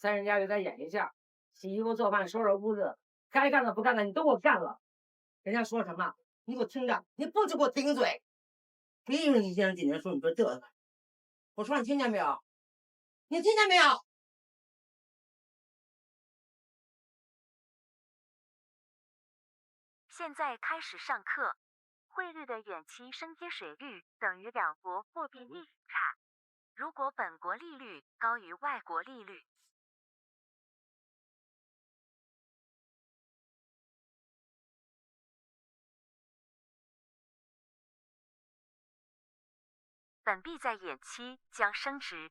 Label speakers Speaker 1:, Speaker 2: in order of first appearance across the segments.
Speaker 1: 在人家给他演一下，洗衣服、做饭、收拾屋子，该干的不干的你都给我干了。人家说什么，你给我听着，你不许给我顶嘴。别以为你今天今天说你说这个，我说你听见没有？你听见没有？
Speaker 2: 现在开始上课。汇率的远期升贴水率等于两国货币利率差。如果本国利率高于外国利率，本币在远期将升值。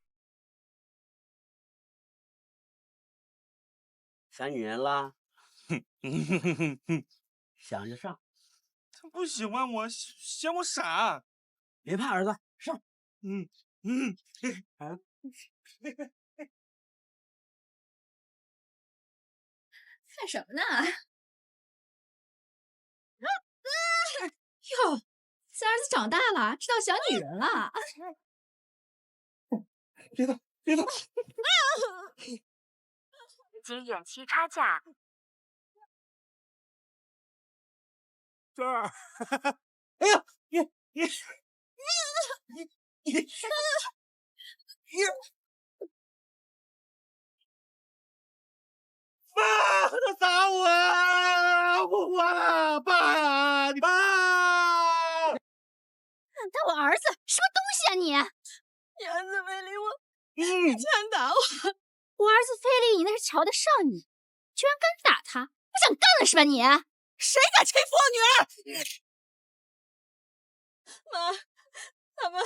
Speaker 3: 想女人啦？想就上。
Speaker 4: 他不喜欢我，嫌我傻。
Speaker 3: 别怕，儿子，上。
Speaker 5: 干什么呢？哟，三儿子长大了，知道想女人了。
Speaker 4: 别动，别动！
Speaker 2: 及远期差价。
Speaker 4: 娟儿，哎呀，你爸，他打我啊！我爸，你爸！
Speaker 5: 打我儿子，什么东西啊你？
Speaker 6: 你儿子非礼我，想打我。
Speaker 5: 我儿子非礼你那是瞧得上你，居然敢打他，不想干了是吧你？
Speaker 6: 谁敢欺负我女儿？妈，他们，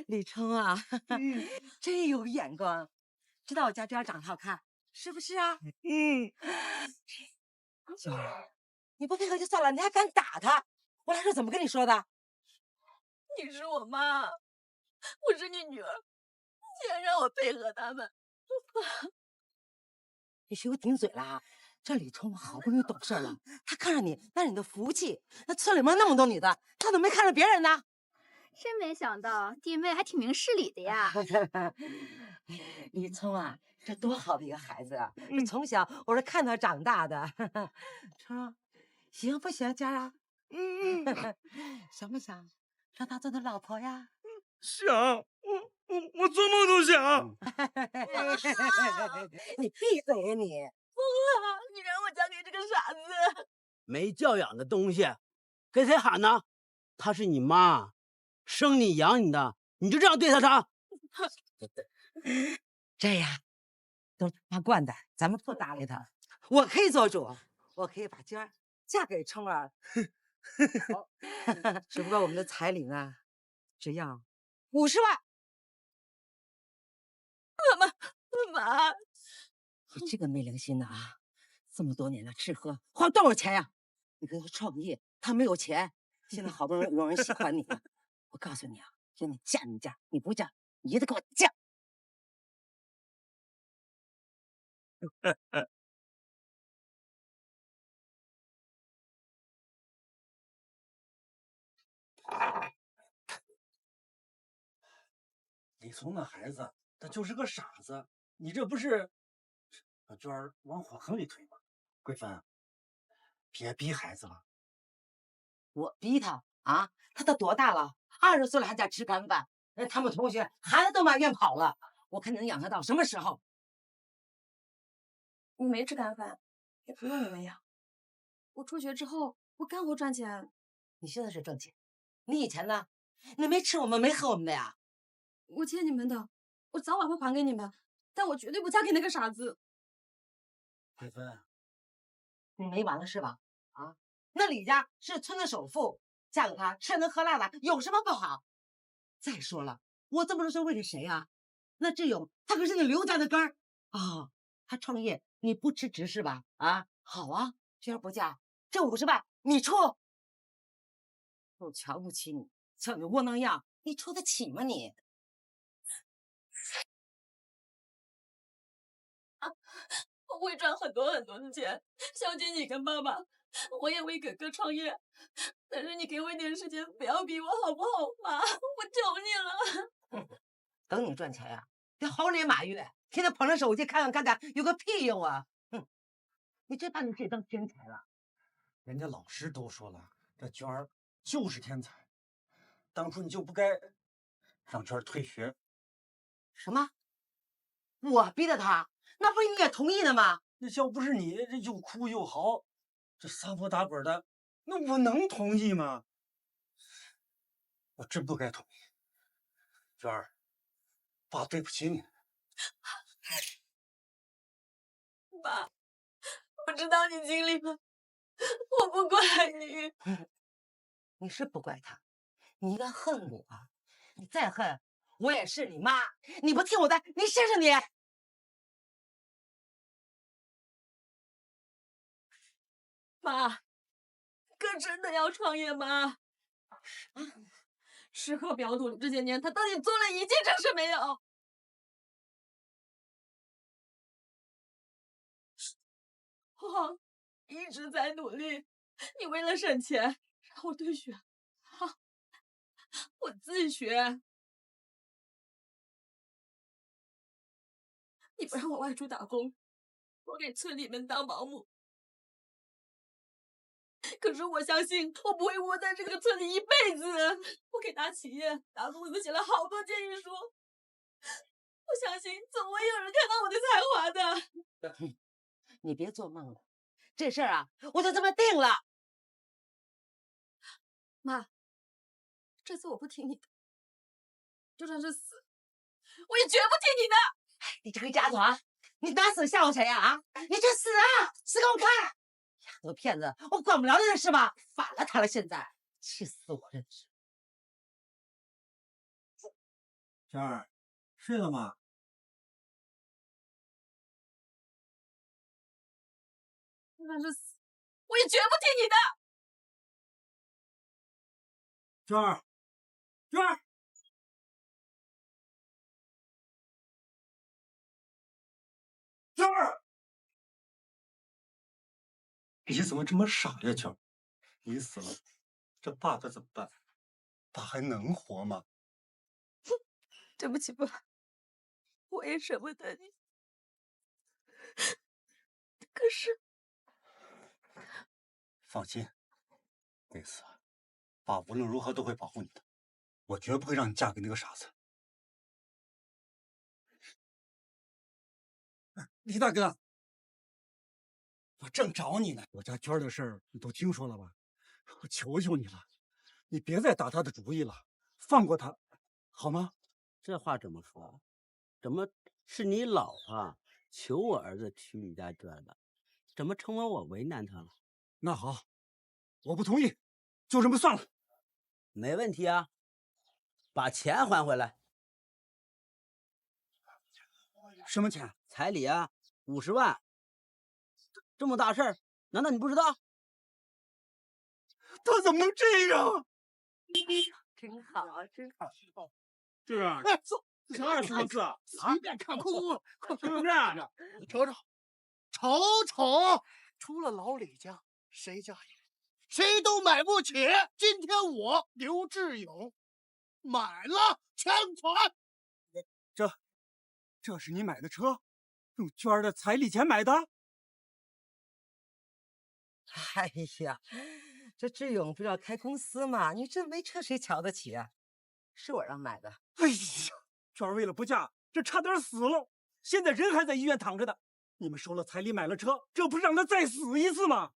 Speaker 6: 李冲啊，真有眼光，知道我家娟长得好看，是不是啊？娟儿，你不配合就算了，你还敢打他？我来时怎么跟你说的？你是我妈，我是你女儿，竟然让我配合他们。你学会顶嘴了。这李冲好不容易懂事了，他看上你那是你的福气。那村里面那么多女的，他怎么没看上别人呢？
Speaker 5: 真没想到弟妹还挺明事理的呀。
Speaker 6: 李聪啊，这多好的一个孩子啊！从小我是看他长大的。冲，喜欢不喜欢娟啊？想不想让他做你老婆呀？
Speaker 4: 想，我做梦都想。
Speaker 6: 你闭嘴呀你！疯了！你让我嫁给这个傻子！
Speaker 3: 没教养的东西，跟谁喊呢？她是你妈，生你养你的，你就这样对她？
Speaker 6: 这呀，都是他惯的，咱们不搭理他。我可以做主，我可以把娟儿嫁给冲儿。只不过我们的彩礼呢，只要50万。妈，你这个没良心的啊！这么多年了，吃喝花多少钱呀？你跟他创业，他没有钱，现在好不容易有人喜欢你了。我告诉你啊，让你嫁你嫁，你不嫁，你也得给我嫁。
Speaker 3: 李聪那孩子，他就是个傻子，你这不是把娟儿往火坑里推吗？桂芬，别逼孩子了。
Speaker 6: 我逼他啊？他都多大了？20岁了还在吃干饭。他们同学孩子都满院跑了，我看你能养他到什么时候？
Speaker 7: 我没吃干饭，也不用你们养。我辍学之后，我干活赚钱。
Speaker 6: 你现在是挣钱，你以前呢？你没吃我们没喝我们的呀？
Speaker 7: 我欠你们的，我早晚会还给你们，但我绝对不嫁给那个傻子。
Speaker 3: 桂芬，
Speaker 6: 你没完了是吧？啊，那李家是村的首富，嫁给他吃能喝辣的，有什么不好？再说了，我这么说是为了谁啊？那志勇他可是你刘家的根儿啊，他创业你不辞职是吧？啊，好啊，娟儿不嫁，这50万你出。我瞧不起你，像你窝囊样，你出得起吗你？
Speaker 7: 我会赚很多很多的钱，孝敬你跟爸爸，我也为哥哥创业。但是你给我一点时间，不要逼我好不好，妈？我求你了。
Speaker 6: 等你赚钱呀，得猴年马月，天天捧着手机看看看的，有个屁用啊！哼，你真把你自己当天才了？
Speaker 3: 人家老师都说了，这娟儿就是天才，当初你就不该让娟儿退学。
Speaker 6: 什么？我逼的他？那不是你也同意的吗？
Speaker 3: 那要不是你这又哭又嚎，这撒泼打滚的，那我能同意吗？我真不该同意。娟儿，爸对不起你。
Speaker 7: 爸，我知道你经历了，我不怪你。
Speaker 6: 你是不怪他，你应该恨我。你再恨，我也是你妈。你不听我的，你试试你。
Speaker 7: 妈，哥真的要创业吗？吃喝嫖赌这些年，他到底做了一件正事没有？我一直在努力，你为了省钱让我退学，我自学。你不让我外出打工，我给村里面当保姆。可是我相信我不会窝在这个村里一辈子。我给大企业、大公司写了好多建议书，我相信总会有人看到我的才华的。
Speaker 6: 你别做梦了，这事儿啊，我就这么定了。
Speaker 7: 妈，这次我不听你的，就算是死，我也绝不听你的。
Speaker 6: 你这个丫头啊，你拿死吓唬谁呀？啊，你去死啊！死给我看！丫头骗子，我管不了你的事吧？反了他了，现在气死我了！
Speaker 3: 娟儿，睡了吗？
Speaker 7: 就算是死，我也绝不听你的。
Speaker 3: 娟儿，娟儿，娟儿，你怎么这么傻呀，娟儿？你死了，这爸可怎么办？爸还能活吗？
Speaker 7: 对不起爸，我也舍不得你。可是，
Speaker 3: 放心，那次爸无论如何都会保护你的，我绝不会让你嫁给那个傻子。李大哥，我正找你呢。我家娟儿的事儿你都听说了吧？我求求你了，你别再打他的主意了，放过他，好吗？
Speaker 8: 这话怎么说？怎么是你老婆求我儿子娶你家娟的？怎么成了我为难他了？
Speaker 3: 那好，我不同意，就这么算了。
Speaker 8: 没问题啊，把钱还回来。
Speaker 3: 什么钱？
Speaker 8: 彩礼啊，50万。这么大事儿，难道你不知道？
Speaker 3: 他怎么能这样？
Speaker 6: 真好，真好。
Speaker 4: 这个
Speaker 3: 走，
Speaker 4: 这20多次，
Speaker 3: 随便看，快，
Speaker 4: 是不是啊？
Speaker 9: 瞅瞅，瞅瞅，除了老李家，谁家也谁都买不起。今天我刘志勇买了全款。
Speaker 3: 这是你买的车，用娟儿的彩礼钱买的？
Speaker 6: 哎呀，这志勇不是要开公司吗？你这没车谁瞧得起啊？是我让买的。
Speaker 3: 哎呀，娟儿为了不嫁，这差点死了，现在人还在医院躺着呢。你们收了彩礼买了车，这不是让他再死一次吗？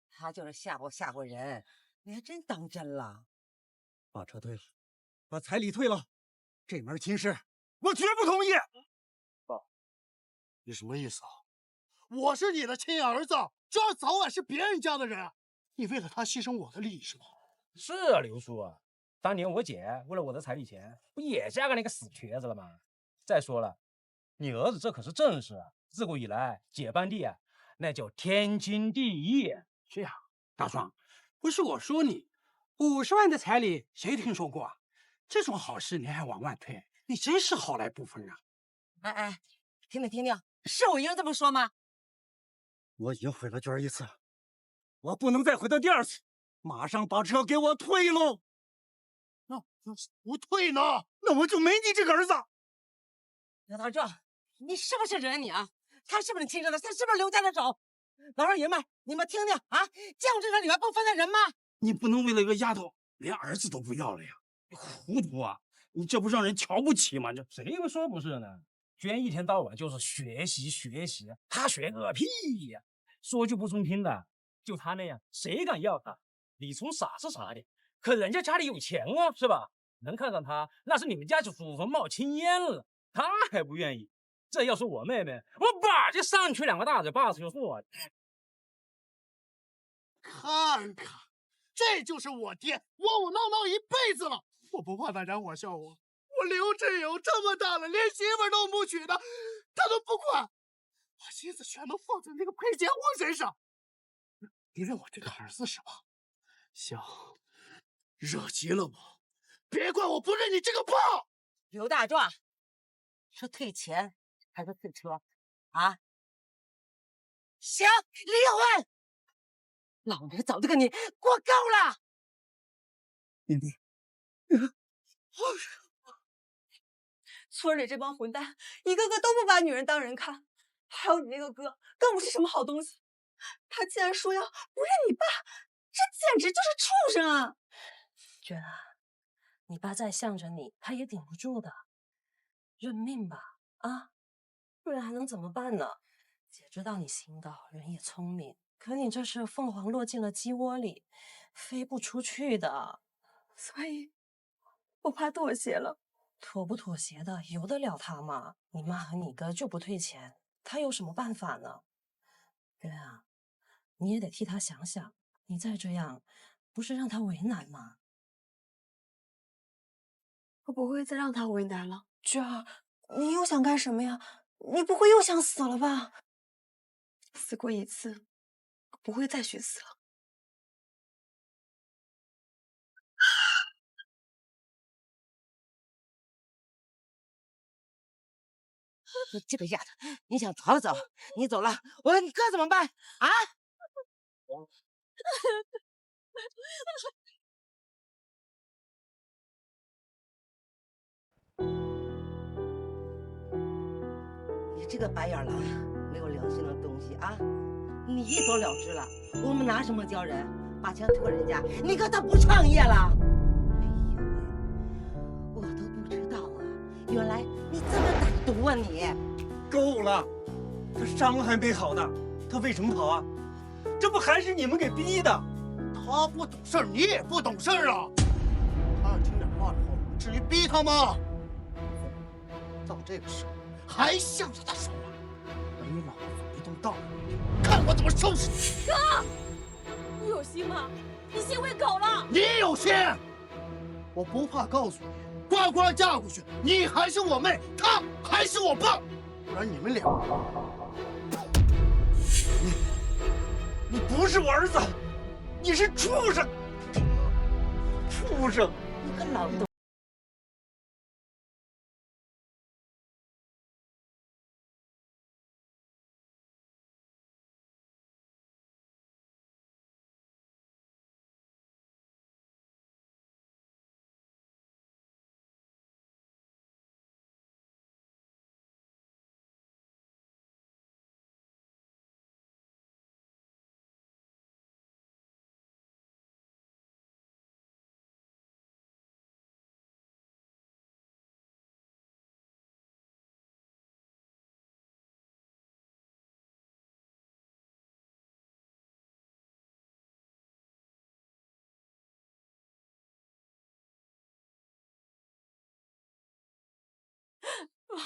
Speaker 6: 他就是吓唬人，你还真当真了？
Speaker 3: 把车退了，把彩礼退了，这门亲事我绝不同意。
Speaker 9: 你什么意思啊？我是你的亲儿子，娟儿早晚是别人家的人，你为了他牺牲我的利益是吗？
Speaker 10: 是啊，刘叔啊，当年我姐为了我的彩礼钱，不也嫁给那个死瘸子了吗？再说了，你儿子这可是正事啊，自古以来姐班弟啊，那叫天经地义。
Speaker 4: 是呀，大壮，不是我说你，50万的彩礼谁听说过啊？这种好事你还往外推，你真是好赖不分啊！
Speaker 6: 哎，听听，是我一人这么说吗？
Speaker 3: 我已经毁了娟儿一次，我不能再毁她第二次，马上把车给我退喽！
Speaker 9: 要是不退呢？
Speaker 3: 那我就没你这个儿子。
Speaker 6: 刘大壮，你是不是人你啊？他是不是你亲生的？他是不是刘家的种？老少爷们，你们听听啊！见过这个里面不分的人吗？
Speaker 3: 你不能为了一个丫头连儿子都不要了呀！你糊涂啊！你这不让人瞧不起吗？这
Speaker 10: 谁不说不是呢？娟一天到晚就是学习学习，他学个屁呀！说句不中听的，就他那样，谁敢要他？李聪傻是傻的，可人家家里有钱啊，是吧？能看上他，那是你们家就祖坟冒青烟了，他还不愿意。这要是我妹妹，我叭就上去2个大嘴巴子就说。
Speaker 9: 看看，这就是我爹窝窝囊囊一辈子了，我不怕他燃火笑我。我刘志勇这么大了，连媳妇都不娶的，他都不管，把心思全都放在那个裴建华身上。你认我这个儿子是吧？行，惹急了我，别怪我不认你这个爸。
Speaker 6: 刘大壮，是退钱还是退车啊？行，离婚！老娘早就跟你过够了。
Speaker 3: 明明，
Speaker 7: 村里这帮混蛋，一个个都不把女人当人看，还有你那个哥，更不是什么好东西。他竟然说要不认你爸，这简直就是畜生啊！
Speaker 11: 娟啊，你爸再向着你，他也顶不住的，认命吧，啊，不然还能怎么办呢？姐知道你心道，人也聪明，可你这是凤凰落进了鸡窝里，飞不出去的。
Speaker 7: 所以，我怕妥协了。
Speaker 11: 妥不妥协的，由得了他吗？你妈和你哥就不退钱，他有什么办法呢？娟啊，你也得替他想想，你再这样，不是让他为难吗？
Speaker 7: 我不会再让他为难了。娟儿，你又想干什么呀？你不会又想死了吧？死过一次，不会再去死了。
Speaker 6: 这个丫头，你想逃走？你走了，我和你哥怎么办啊？你这个白眼狼，没有良心的东西啊！你一走了之了，我们拿什么教人？把钱托人家，你哥他不创业了？哎呦喂，我都不知道啊，原来你这么歹毒啊你！
Speaker 3: 够了，他伤还没好呢，他为什么跑啊？这不还是你们给逼的？
Speaker 9: 他不懂事儿，你也不懂事儿啊！他要听点话的话，我们至于逼他吗？到这个时候还向着他说话，没脑子别动大脑，看我怎么收拾你！
Speaker 7: 哥，你有心吗？你心喂狗了！
Speaker 9: 你有心，我不怕告诉你，呱呱嫁过去，你还是我妹，他还是我爸，不然你们俩，
Speaker 3: 你不是我儿子，你是畜生！畜生！
Speaker 6: 你个老东！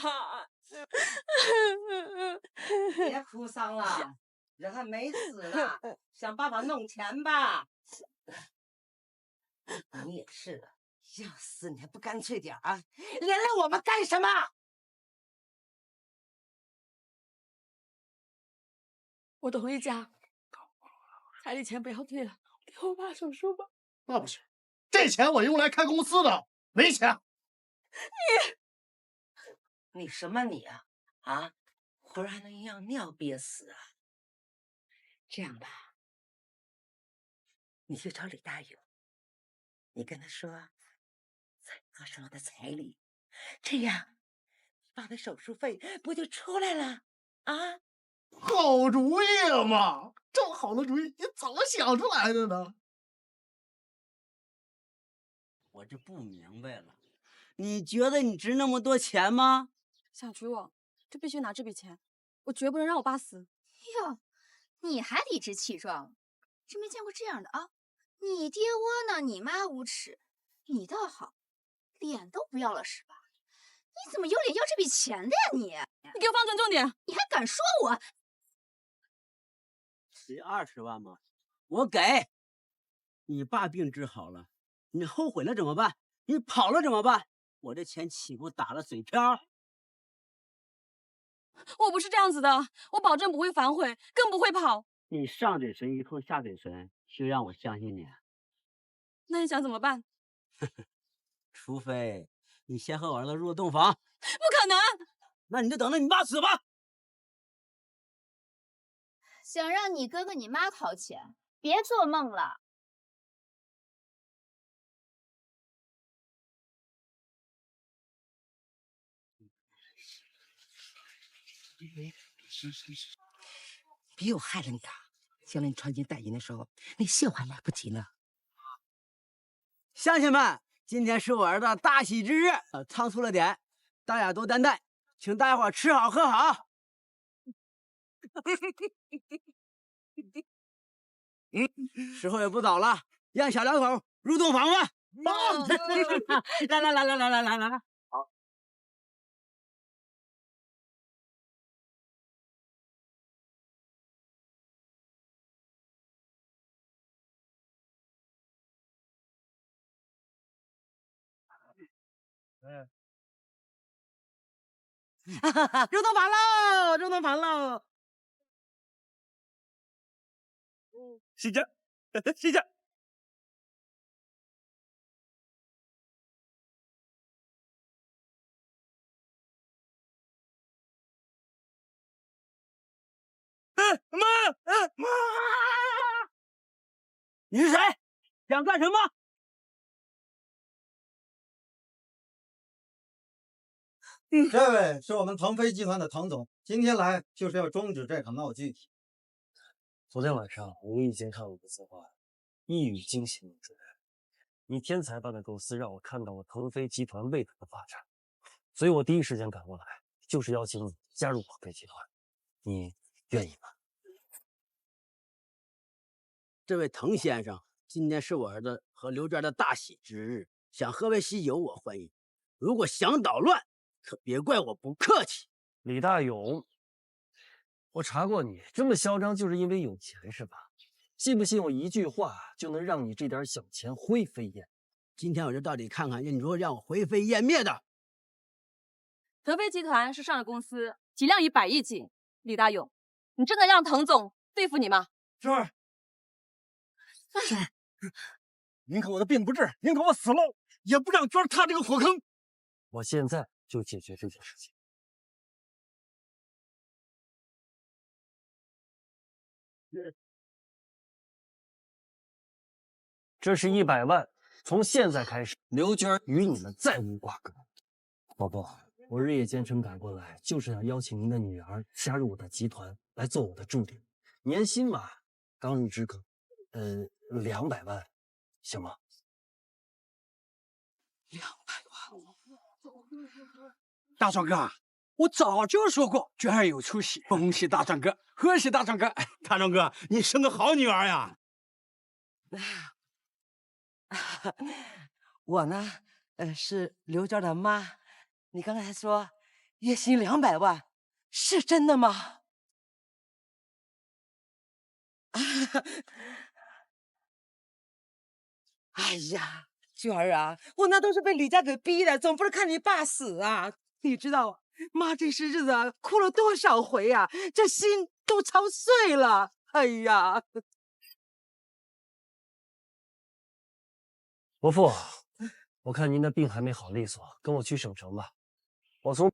Speaker 7: 妈，
Speaker 6: 别哭丧了，人还没死呢，想办法弄钱吧。你也是的，要死你还不干脆点啊？连累我们干什么？
Speaker 7: 我同意嫁，彩礼钱不要退了，给我爸手术吧。
Speaker 9: 那不行，这钱我用来开公司的，没钱。
Speaker 6: 你什么你啊？啊，活还能让尿憋死啊？这样吧，你去找李大勇，你跟他说，合适我的彩礼，这样爸的手术费不就出来了啊？
Speaker 9: 好主意啊妈！这么好的主意，你怎么想出来的呢？
Speaker 8: 我这不明白了，你觉得你值那么多钱吗？
Speaker 7: 想娶我，就必须拿这笔钱，我绝不能让我爸死。
Speaker 5: 哟，你还理直气壮，真没见过这样的啊！你爹窝囊，你妈无耻，你倒好，脸都不要了是吧？你怎么有脸要这笔钱的呀你？
Speaker 7: 你给我放尊重点！
Speaker 5: 你还敢说我？
Speaker 8: 得20万吗？我给。你爸病治好了，你后悔了怎么办？你跑了怎么办？我这钱岂不打了水漂？
Speaker 7: 我不是这样子的，我保证不会反悔，更不会跑。
Speaker 8: 你上嘴唇一碰下嘴唇，就让我相信你？
Speaker 7: 那你想怎么办？
Speaker 8: 除非你先和我儿子入了洞房。
Speaker 7: 不可能！
Speaker 8: 那你就等着你爸死吧。
Speaker 5: 想让你哥哥你妈掏钱，别做梦了。
Speaker 6: 别有害了你啊！将来你穿金戴银的时候，那绣还来不及呢。
Speaker 8: 乡亲们，今天是我儿子大喜之日，仓促了点，大家多担待，请大家伙吃好喝好。时候也不早了，让小两口入洞房吧。来，好。
Speaker 6: 入洞房喽！入洞房喽！
Speaker 3: 谢家，谢家。妈！
Speaker 8: 你是谁？想干什么？
Speaker 3: 这位是我们腾飞集团的唐总，今天来就是要终止这场闹剧。
Speaker 12: 昨天晚上无意间看了个字画，一语惊醒我之人。你天才般的构思让我看到了腾飞集团未来的发展，所以我第一时间赶过来，就是邀请你加入腾飞集团。你愿意吗？
Speaker 8: 这位滕先生，今天是我儿子和刘娟的大喜之日，想喝杯喜酒，我欢迎。如果想捣乱，可别怪我不客气。
Speaker 12: 李大勇，我查过你，这么嚣张就是因为有钱是吧？信不信我一句话就能让你这点小钱灰飞烟灭？
Speaker 8: 今天我就到底看看你如何让我灰飞烟灭的。
Speaker 7: 腾飞集团是上市公司，体量以100亿计。李大勇，你真的让滕总对付你吗？
Speaker 3: 娟儿，娟儿，宁可我的病不治，宁可我死了，也不让娟儿踏这个火坑。
Speaker 12: 我现在就解决这件事情。这是100万，从现在开始，刘娟与你们再无瓜葛。宝宝，我日夜兼程赶过来，就是想邀请您的女儿加入我的集团，来做我的助理。年薪嘛，刚入职200万，行吗
Speaker 6: ？200万。
Speaker 4: 大壮哥，我早就说过娟儿有出息，恭喜大壮哥，贺喜大壮哥！
Speaker 9: 大壮哥，你生个好女儿呀！
Speaker 6: 我呢，是刘娟的妈。你刚才说月薪200万，是真的吗？哎呀，娟儿啊，我那都是被李家给逼的，总不是看你爸死啊！你知道妈这些日子啊，哭了多少回啊，这心都操碎了。哎呀，
Speaker 12: 伯父，我看您的病还没好利索，跟我去省城吧。我从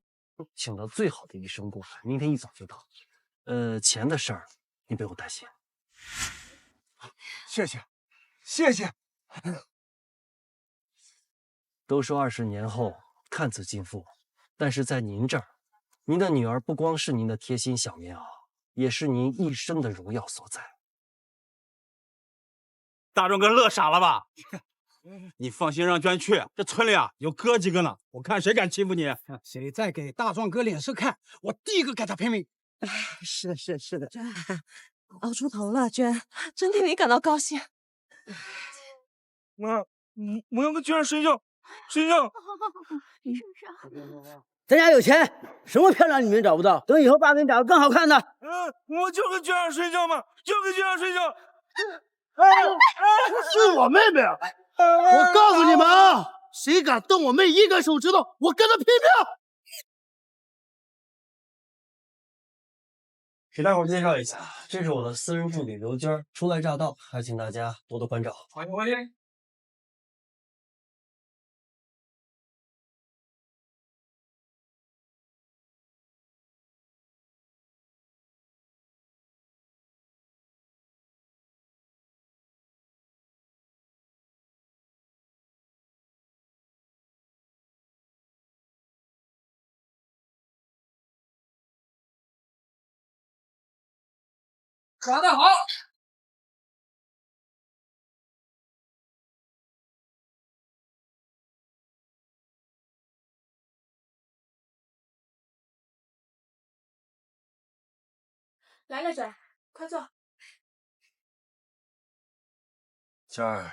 Speaker 12: 请了最好的医生过来，明天一早就到。钱的事儿你不用担心。
Speaker 9: 谢谢，谢谢。
Speaker 12: 都说20年后看似尽富，但是在您这儿，您的女儿不光是您的贴心小棉袄，也是您一生的荣耀所在。
Speaker 13: 大壮哥乐傻了吧？你放心让娟去，这村里啊有哥几个呢，我看谁敢欺负你。
Speaker 4: 谁再给大壮哥脸色看，我第一个给他拼命。
Speaker 11: 是的，娟，熬出头了，娟，真替你感到高兴。
Speaker 13: 我要跟娟儿睡觉。
Speaker 5: 你是不是？
Speaker 8: 咱家有钱，什么漂亮女人找不到？等以后爸给你找个更好看的。
Speaker 13: 我就跟娟儿睡觉嘛，就跟娟儿睡觉。
Speaker 9: 是我妹妹，我告诉你们啊，谁敢动我妹一根手指头，我跟他拼命！
Speaker 12: 给大伙介绍一下，这是我的私人助理刘娟，初来乍到，还请大家多多关照。
Speaker 4: 欢迎。抓得好！
Speaker 5: 来了，转，快坐。
Speaker 12: 娟儿，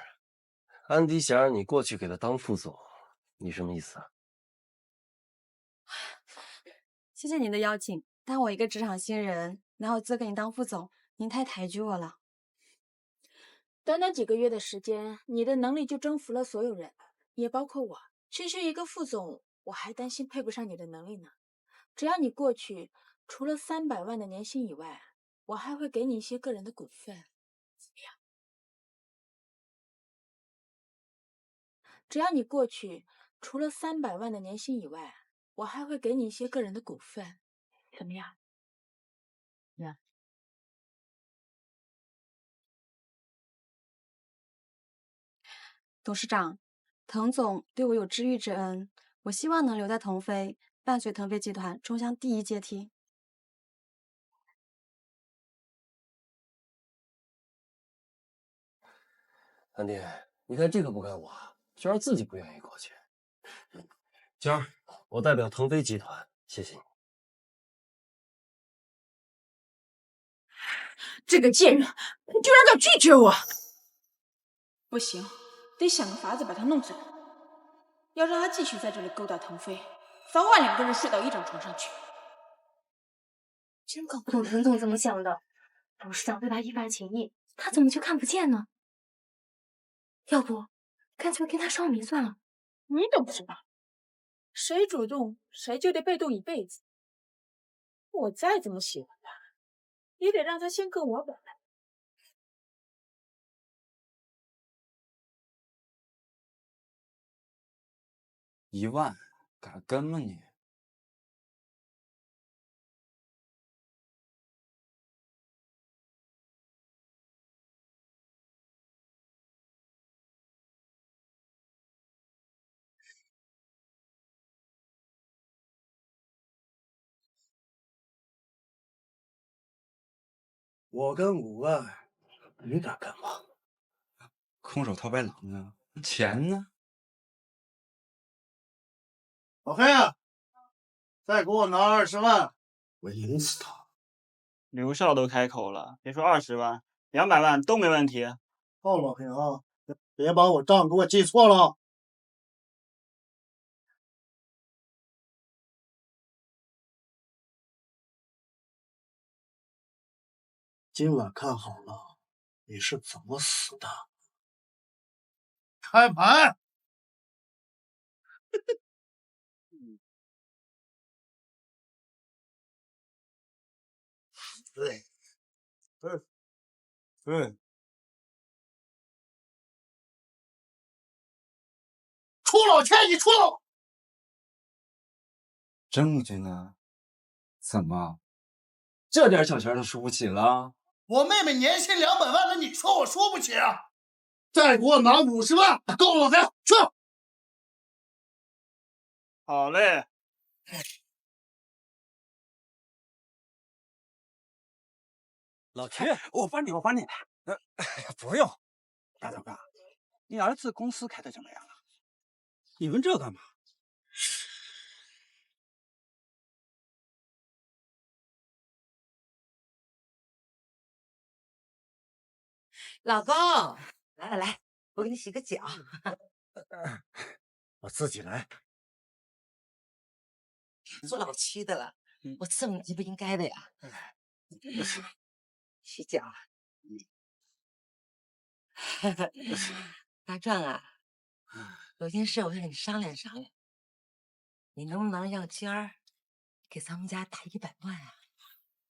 Speaker 12: 安迪想让你过去给他当副总，你什么意思啊？
Speaker 14: 谢谢您的邀请，但我一个职场新人，哪有资格给你当副总？您太抬举我了。
Speaker 5: 短短几个月的时间，你的能力就征服了所有人，也包括我。区区一个副总，我还担心配不上你的能力呢。只要你过去，除了300万的年薪以外，我还会给你一些个人的股份，怎么样？只要你过去，除了300万的年薪以外，我还会给你一些个人的股份，怎么样？呀，
Speaker 14: 董事长，滕总对我有知遇之恩，我希望能留在腾飞，伴随腾飞集团冲向第1阶梯。
Speaker 12: 安迪，你看这可不怪我，娟儿自己不愿意过去。娟儿，我代表腾飞集团，谢谢你。
Speaker 5: 这个贱人，居然敢拒绝我！不行，得想个法子把他弄走。要让他继续在这里勾搭腾飞，早晚2个人睡到一张床上去。
Speaker 14: 真搞不懂滕总怎么想的，董事长对他一番情谊，他怎么就看不见呢？要不，干脆跟他双明算了。
Speaker 5: 你懂什么？谁主动，谁就得被动一辈子。我再怎么喜欢他，也得让他先跟我本来。
Speaker 13: 1万，敢跟吗你？
Speaker 9: 我跟5万，你敢跟吗？
Speaker 13: 空手套白狼啊！钱呢？
Speaker 9: 老黑啊，再给我拿20万，我赢死他！
Speaker 15: 刘少都开口了，别说20万，200万都没问题。
Speaker 9: 好，老黑啊，别把我账给我记错了。今晚看好了，你是怎么死的？开盘！对，出老千，你出了！
Speaker 13: 证据呢？怎么，这点小钱都输不起了？
Speaker 9: 我妹妹年薪200万的，你说我输不起啊？再给我拿50万，够了，老黑，去！
Speaker 15: 好嘞。
Speaker 8: 老曲，
Speaker 4: 我帮你，我帮你。不用，大头哥，你儿子公司开的怎么样啊？
Speaker 8: 你问这干嘛？
Speaker 6: 老公，来来来，我给你洗个脚。
Speaker 8: 我自己来。
Speaker 6: 做老七的了，我伺候你这不应该的呀。洗脚。大壮啊，有件事我想跟你商量商量，你能不能要今儿给咱们家打100万啊？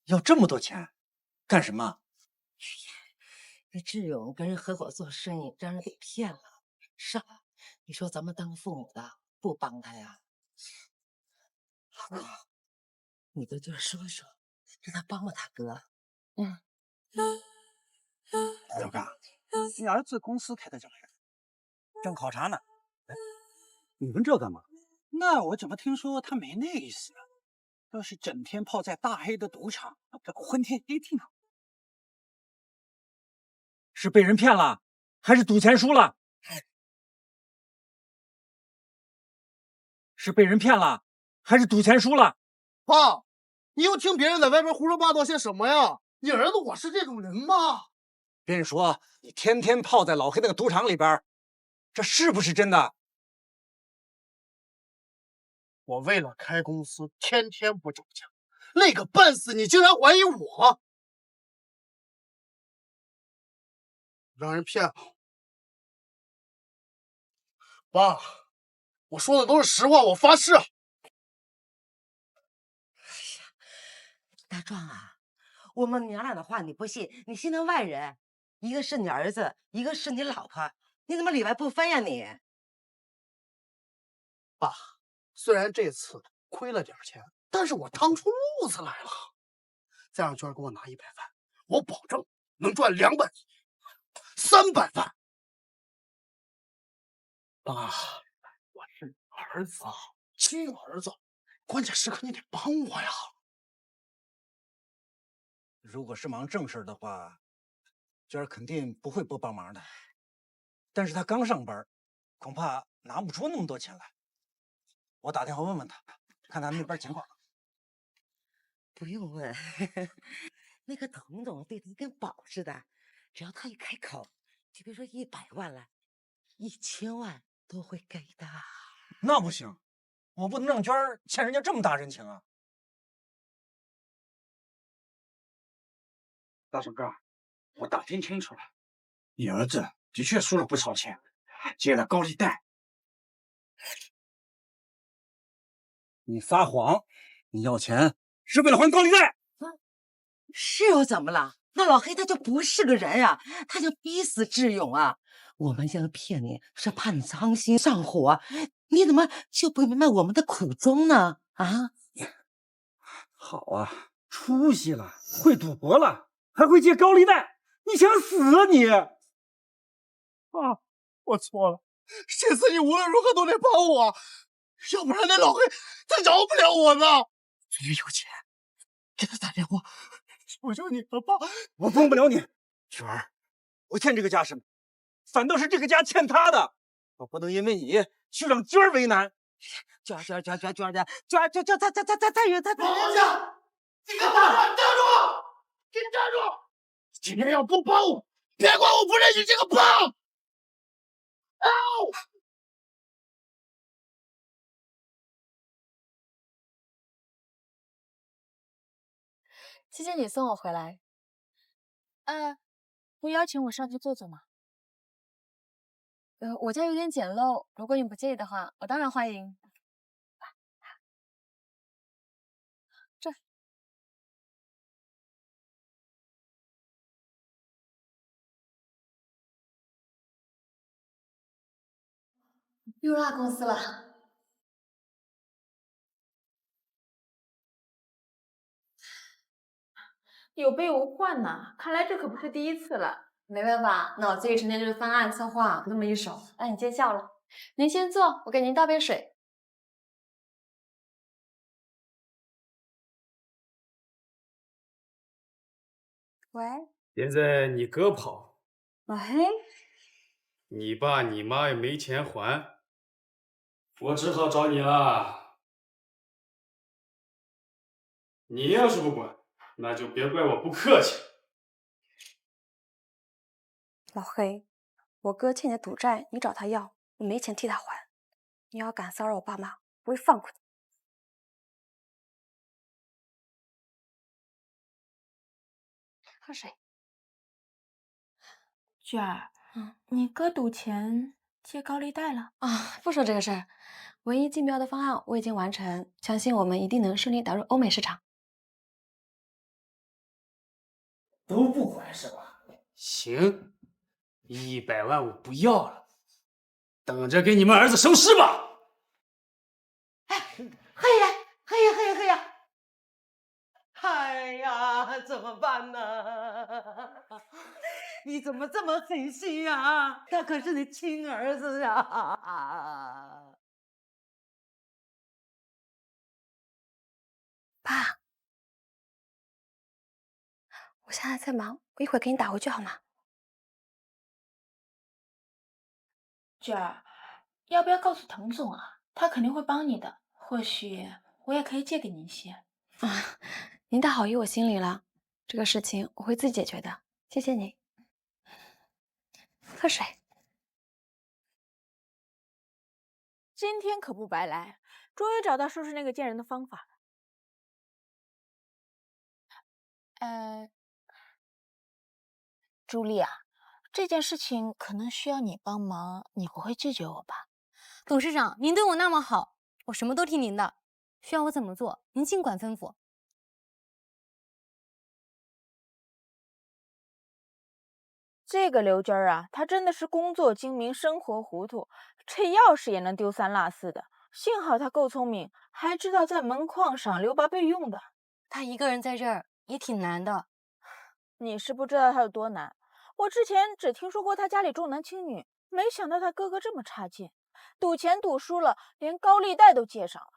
Speaker 3: 要这么多钱，干什么？
Speaker 6: 那志勇跟人合伙做生意，让人给骗了，是吧？你说咱们当父母的不帮他呀？老公，你跟这说说，让他帮帮他哥。
Speaker 4: 大头哥，你儿子公司开的怎么样？正考察呢。
Speaker 8: 你问这干嘛？
Speaker 4: 那我怎么听说他没那意思啊？倒是整天泡在大黑的赌场，这昏天黑地呢。
Speaker 3: 是被人骗了，还是赌钱输了？是被人骗了，还是赌钱输了？
Speaker 9: 爸，你又听别人在外边胡说八道些什么呀？你儿子我是这种人吗？
Speaker 3: 别人说你天天泡在老黑那个赌场里边，这是不是真的？
Speaker 9: 我为了开公司，天天不找家，累个半死，你竟然怀疑我？让人骗了。爸，我说的都是实话，我发誓。
Speaker 6: 大壮啊，我们娘俩的话你不信，你信那外人，一个是你儿子，一个是你老婆，你怎么里外不分呀你？
Speaker 9: 爸，虽然这次亏了点钱，但是我趟出路子来了。再让娟给我拿100万，我保证能赚200、300万。爸，我是儿子，亲儿子，关键时刻你得帮我呀。
Speaker 3: 如果是忙正事的话，娟儿肯定不会不帮忙的。但是他刚上班，恐怕拿不出那么多钱来。我打电话问问他，看他那边情况。
Speaker 6: 不用问，那个童总对他跟宝似的，只要他一开口，就别说100万了，1000万都会给的。
Speaker 3: 那不行，我不能让娟儿欠人家这么大人情啊！
Speaker 4: 大手哥，我打听清楚了，你儿子的确输了不少钱，借了高利贷。
Speaker 3: 你撒谎，你要钱是为了还高利贷。
Speaker 6: 是又怎么了？那老黑他就不是个人呀、他就逼死志勇啊！我们要骗你是怕你伤心上火，你怎么就不明白我们的苦衷呢？啊！
Speaker 3: 好啊，出息了，会赌博了，还会借高利贷，你想死啊你！
Speaker 9: 爸，我错了，这次你无论如何都得帮我，要不然那老黑他饶不了我呢。
Speaker 3: 嘴里有钱，
Speaker 9: 给他打电话，求求你了，爸！
Speaker 3: 我帮不了你，娟儿，我欠这个家什么？反倒是这个家欠他的，我不能因为你去让娟儿为难。
Speaker 6: 娟儿，他
Speaker 9: 老家，你个大汉，站住！给站住！今天要不帮我，别怪我不认识这个帮！
Speaker 5: 谢谢你送我回来。不邀请我上去坐坐吗？我家有点简陋，如果你不介意的话，我当然欢迎。这又落公司了。有备无患呐，看来这可不是第一次了。没办法，脑子里成天就是方案策划那么一手。哎，你见笑了。您先坐，我给您倒杯水。
Speaker 16: 喂，
Speaker 17: 现在你哥跑，
Speaker 16: 老黑，
Speaker 17: 你爸你妈也没钱还，我只好找你了。你要是不管，那就别怪我不客气。
Speaker 16: 老黑，我哥欠你的赌债，你找他要，我没钱替他还。你要敢骚扰我爸妈，不会放过你。喝水。
Speaker 18: 娟儿，你哥赌钱借高利贷了
Speaker 16: 啊？不说这个事儿，唯一竞标的方案我已经完成，相信我们一定能顺利打入欧美市场。
Speaker 17: 都不还是吧？行，100万我不要了，等着给你们儿子收尸吧。
Speaker 6: 嘿呀，嘿呀，嘿呀，嘿呀！哎呀，怎么办呢？你怎么这么狠心呀？他可是你亲儿子呀！
Speaker 16: 爸，我现在在忙，我一会儿给你打回去好吗？
Speaker 18: 娟儿，要不要告诉滕总啊？他肯定会帮你的。或许我也可以借给你一些。
Speaker 16: 啊，您的好意我心里了，这个事情我会自己解决的，谢谢你。喝水。
Speaker 7: 今天可不白来，终于找到收拾那个贱人的方法了。朱莉啊，这件事情可能需要你帮忙，你不会拒绝我吧？
Speaker 5: 董事长，您对我那么好，我什么都听您的。需要我怎么做，您尽管吩咐。
Speaker 7: 这个刘娟儿啊，她真的是工作精明，生活糊涂，这钥匙也能丢三落四的。幸好她够聪明，还知道在门框上留把备用的。
Speaker 5: 她一个人在这儿也挺难的。
Speaker 7: 你是不知道她有多难，我之前只听说过她家里重男轻女，没想到她哥哥这么差劲，赌钱赌输了，连高利贷都借上了。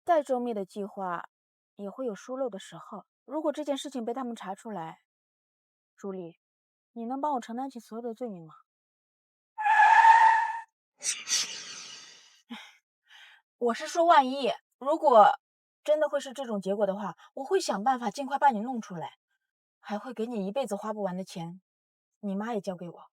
Speaker 7: 再周密的计划也会有疏漏的时候。如果这件事情被他们查出来，朱莉，你能帮我承担起所有的罪名吗？我是说万一，如果真的会是这种结果的话，我会想办法尽快把你弄出来，还会给你一辈子花不完的钱，你妈也交给我。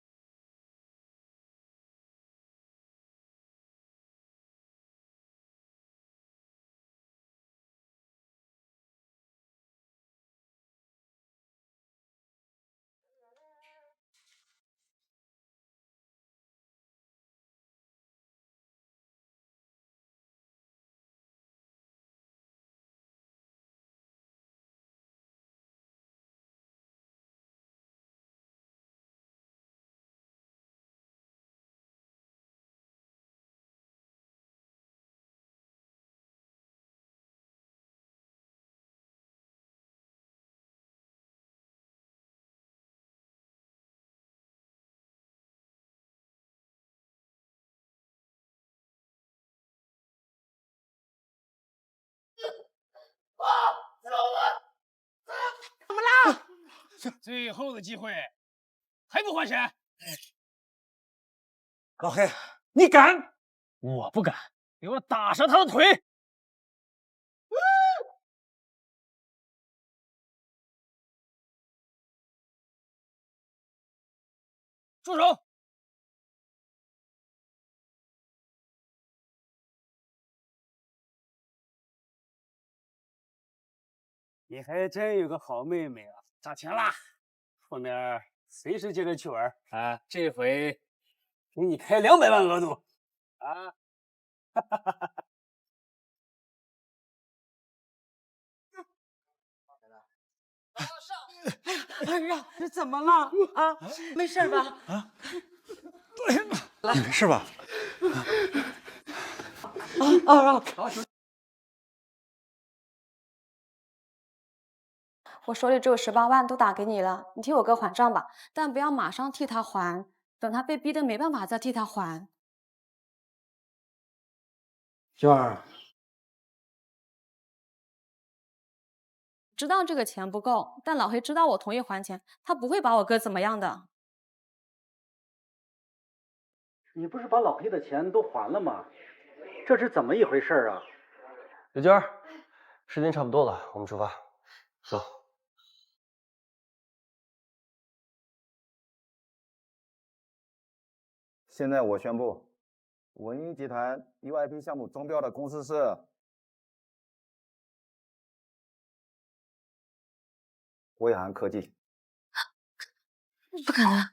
Speaker 10: 怎么啦？最后的机会，还不还钱？
Speaker 12: 老黑，你敢？
Speaker 10: 我不敢，给我打折他的腿！住手！
Speaker 13: 你还真有个好妹妹啊！
Speaker 10: 砸钱啦！
Speaker 13: 后面随时接着去玩啊！这回给你开200万额度啊！哈哈哈哈！
Speaker 6: 儿啊，这怎么了啊？没事吧？
Speaker 3: 啊，你没事吧？
Speaker 16: 我手里只有18万，都打给你了，你替我哥还账吧，但不要马上替他还，等他被逼得没办法再替他还。
Speaker 12: 娟儿，
Speaker 16: 知道这个钱不够，但老黑知道我同意还钱，他不会把我哥怎么样的。
Speaker 12: 你不是把老黑的钱都还了吗？这是怎么一回事啊？刘娟，时间差不多了，我们出发，走。
Speaker 19: 现在我宣布，文一集团 UIP 项目中标的公司是威航科技。
Speaker 18: 不可能，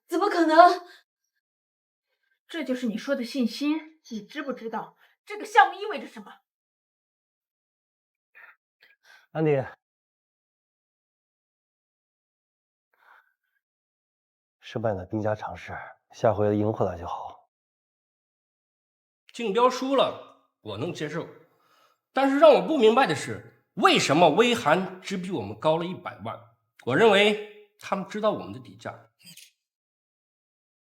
Speaker 14: 怎么可能？
Speaker 18: 这就是你说的信心？你知不知道这个项目意味着什么？
Speaker 12: 安迪，失败的兵家常事，下回赢回来就好。
Speaker 20: 竞标输了，我能接受，但是让我不明白的是，为什么威韩只比我们高了100万？我认为他们知道我们的底价。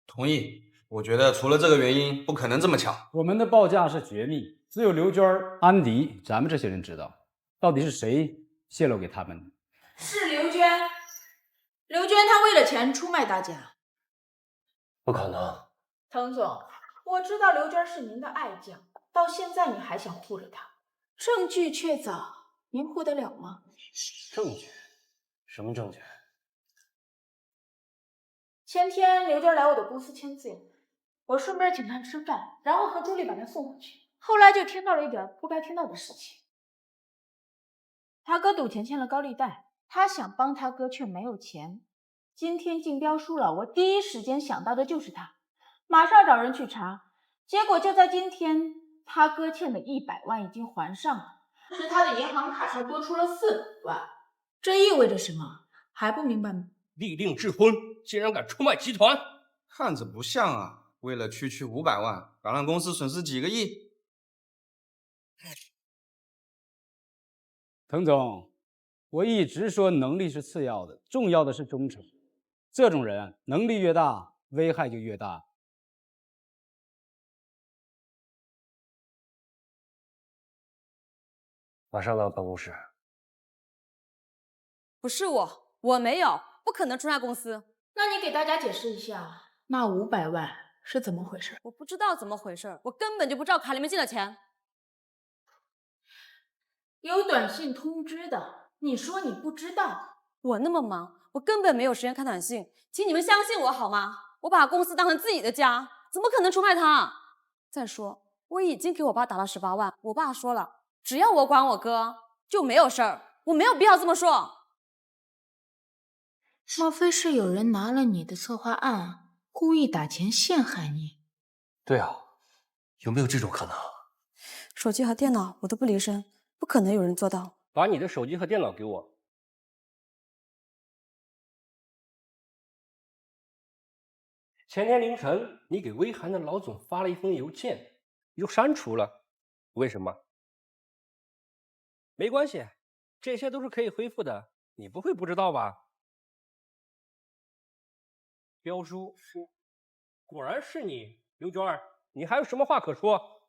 Speaker 21: 同意。我觉得除了这个原因，不可能这么巧。
Speaker 22: 我们的报价是绝密，只有刘娟、安迪，咱们这些人知道，到底是谁泄露给他们的？
Speaker 18: 是刘娟。刘娟她为了钱出卖大家。
Speaker 12: 不可能。
Speaker 18: 滕总，我知道刘娟是您的爱将，到现在你还想护着她，证据确凿，您护得了吗？
Speaker 12: 证据？什么证据？
Speaker 18: 前天刘娟来我的公司签字，我顺便请她吃饭，然后和朱莉把她送回去。后来就听到了一点不该听到的事情。他哥赌钱欠了高利贷，他想帮他哥却没有钱。今天竞标输了，我第一时间想到的就是他，马上找人去查。结果就在今天，他哥欠的100万已经还上了，是他的银行卡上多出了400万。这意味着什么？还不明白吗？
Speaker 20: 立令智昏，竟然敢出卖集团，
Speaker 21: 看着不像啊！为了区500万，敢让公司损失几个亿？
Speaker 22: 滕总，我一直说能力是次要的，重要的是忠诚。这种人能力越大，危害就越大。
Speaker 12: 马上到办公室。
Speaker 16: 不是我没有，不可能出卖公司。
Speaker 18: 那你给大家解释一下，那500万是怎么回事？
Speaker 16: 我不知道怎么回事，我根本就不知道卡里面进了钱。
Speaker 18: 有短信通知的，你说你不知道？
Speaker 16: 我那么忙，我根本没有时间看短信，请你们相信我好吗？我把公司当成自己的家，怎么可能出卖它？再说，我已经给我爸打了18万，我爸说了，只要我管我哥就没有事儿，我没有必要这么说。
Speaker 18: 莫非是有人拿了你的策划案，故意打钱陷害你？
Speaker 12: 对啊，有没有这种可能？
Speaker 16: 手机和电脑我都不离身，不可能有人做到。
Speaker 20: 把你的手机和电脑给我。前天凌晨，你给威韩的老总发了一封邮件，又删除了，为什么？没关系，这些都是可以恢复的，你不会不知道吧？标书，果然是你，刘娟儿，你还有什么话可说？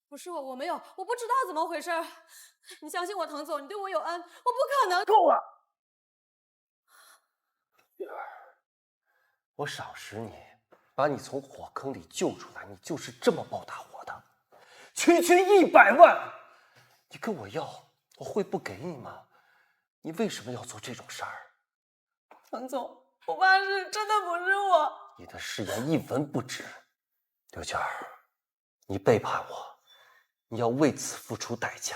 Speaker 16: 不是我没有，我不知道怎么回事。你相信我，滕总，你对我有恩，我不可能。
Speaker 12: 够了，娟儿，我赏识你，把你从火坑里救出来，你就是这么报答我的。区100万，你跟我要，我会不给你吗？你为什么要做这种事儿？
Speaker 14: 滕总。我发誓，真的不是我。
Speaker 12: 你的誓言一文不值，刘娟儿，你背叛我，你要为此付出代价，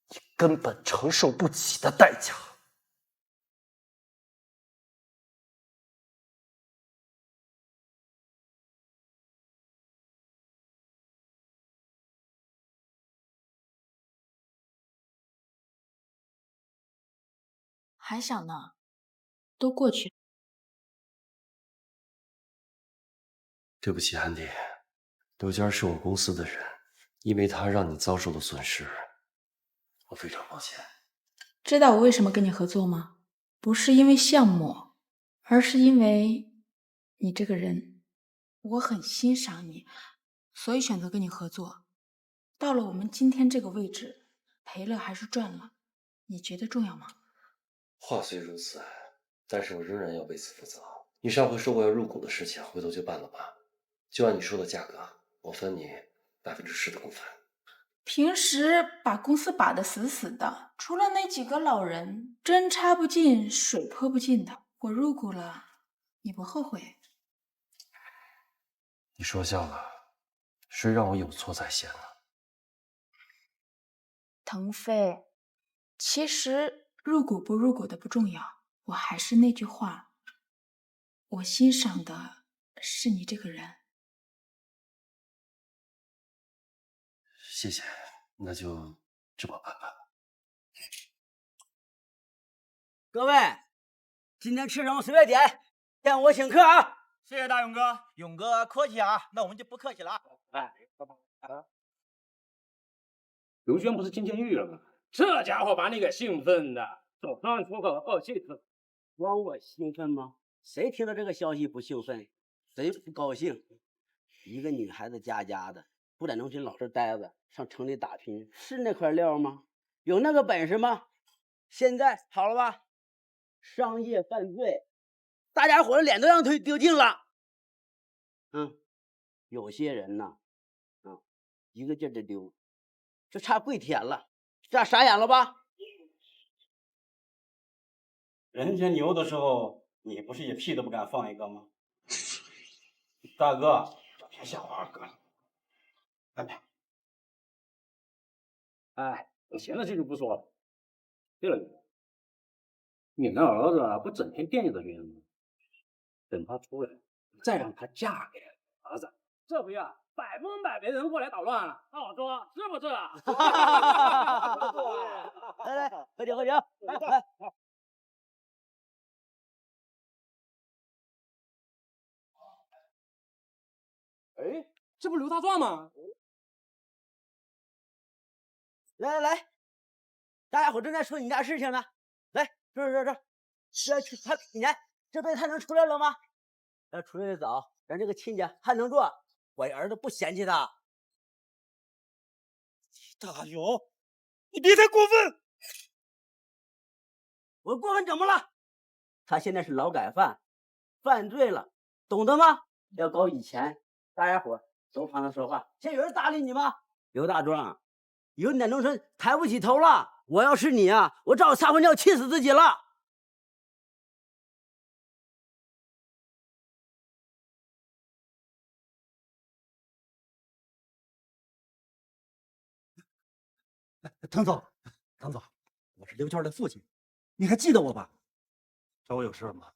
Speaker 12: 你根本承受不起的代价。
Speaker 18: 还想呢？都过去了。
Speaker 12: 对不起，安迪，刘娟是我公司的人，因为她让你遭受了损失，我非常抱歉。
Speaker 18: 知道我为什么跟你合作吗？不是因为项目，而是因为你这个人，我很欣赏你，所以选择跟你合作。到了我们今天这个位置，赔了还是赚了，你觉得重要吗？
Speaker 12: 话虽如此，但是我仍然要为此负责。你上回说过要入股的事情，回头就办了吧。就按你说的价格，我分你10%的股份。
Speaker 18: 平时把公司把得死死的，除了那几个老人，针插不进、水泼不进的。我入股了，你不后悔？
Speaker 12: 你说笑了，谁让我有错在先呢？
Speaker 18: 腾飞，其实入股不入股的不重要，我还是那句话，我欣赏的是你这个人。
Speaker 12: 谢谢，那就这么办吧。
Speaker 8: 各位，今天吃什么随便点，但我请客啊！
Speaker 1: 谢谢大勇哥，勇哥客气啊，那我们就不客气了。
Speaker 20: 哎，刘娟不是进监狱了吗？这家伙把你给兴奋的，总算出口好气子。
Speaker 8: 光我兴奋吗？谁听到这个消息不兴奋？谁不高兴？一个女孩子家家的，不在农村老实待着，上城里打拼，是那块料吗？有那个本事吗？现在好了吧？商业犯罪，大家伙的脸都让推丢尽了。有些人呢，一个劲儿的丢，就差跪舔了，这样傻眼了吧？
Speaker 1: 人家牛的时候，你不是也屁都不敢放一个吗？大哥，别笑话二哥。
Speaker 20: 哎，闲的事就不说了。对了，你那儿子不整天惦记着冤吗？等他出来，再让他嫁给儿子，这不呀，100%没人过来捣乱了。那我说是不是？
Speaker 8: 来来，喝酒喝酒，来。
Speaker 10: 哎，这不刘大壮吗？
Speaker 8: 来来来，大家伙正在说你家事情呢。来，这，他几年，这辈子他能出来了吗？要出来的早，咱这个亲家还能做。我儿子不嫌弃他。
Speaker 3: 大勇，你别太过分！
Speaker 8: 我过分怎么了？他现在是劳改犯，犯罪了，懂得吗？要搞以前，大家伙都帮他说话。现在有人搭理你吗？刘大壮，以后你在农村抬不起头了。我要是你啊，我早撒泡尿气死自己了。
Speaker 3: 滕总，我是刘娟的父亲，你还记得我吧？
Speaker 12: 找我有事吗？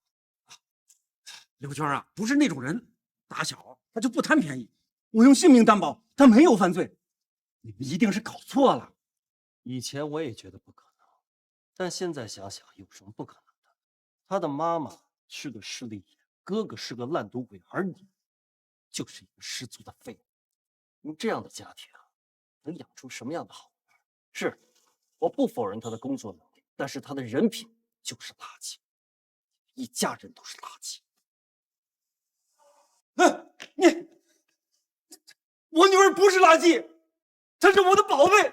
Speaker 3: 刘娟啊，不是那种人，打小他就不贪便宜。我用性命担保，他没有犯罪。你们一定是搞错了。
Speaker 12: 以前我也觉得不可能，但现在想想，有什么不可能的？他的妈妈是个势利眼，哥哥是个烂赌鬼，而你就是一个失足的废物。你这样的家庭能养出什么样的好人？是，我不否认他的工作能力，但是他的人品就是垃圾，一家人都是垃圾。
Speaker 3: 我女儿不是垃圾，她是我的宝贝。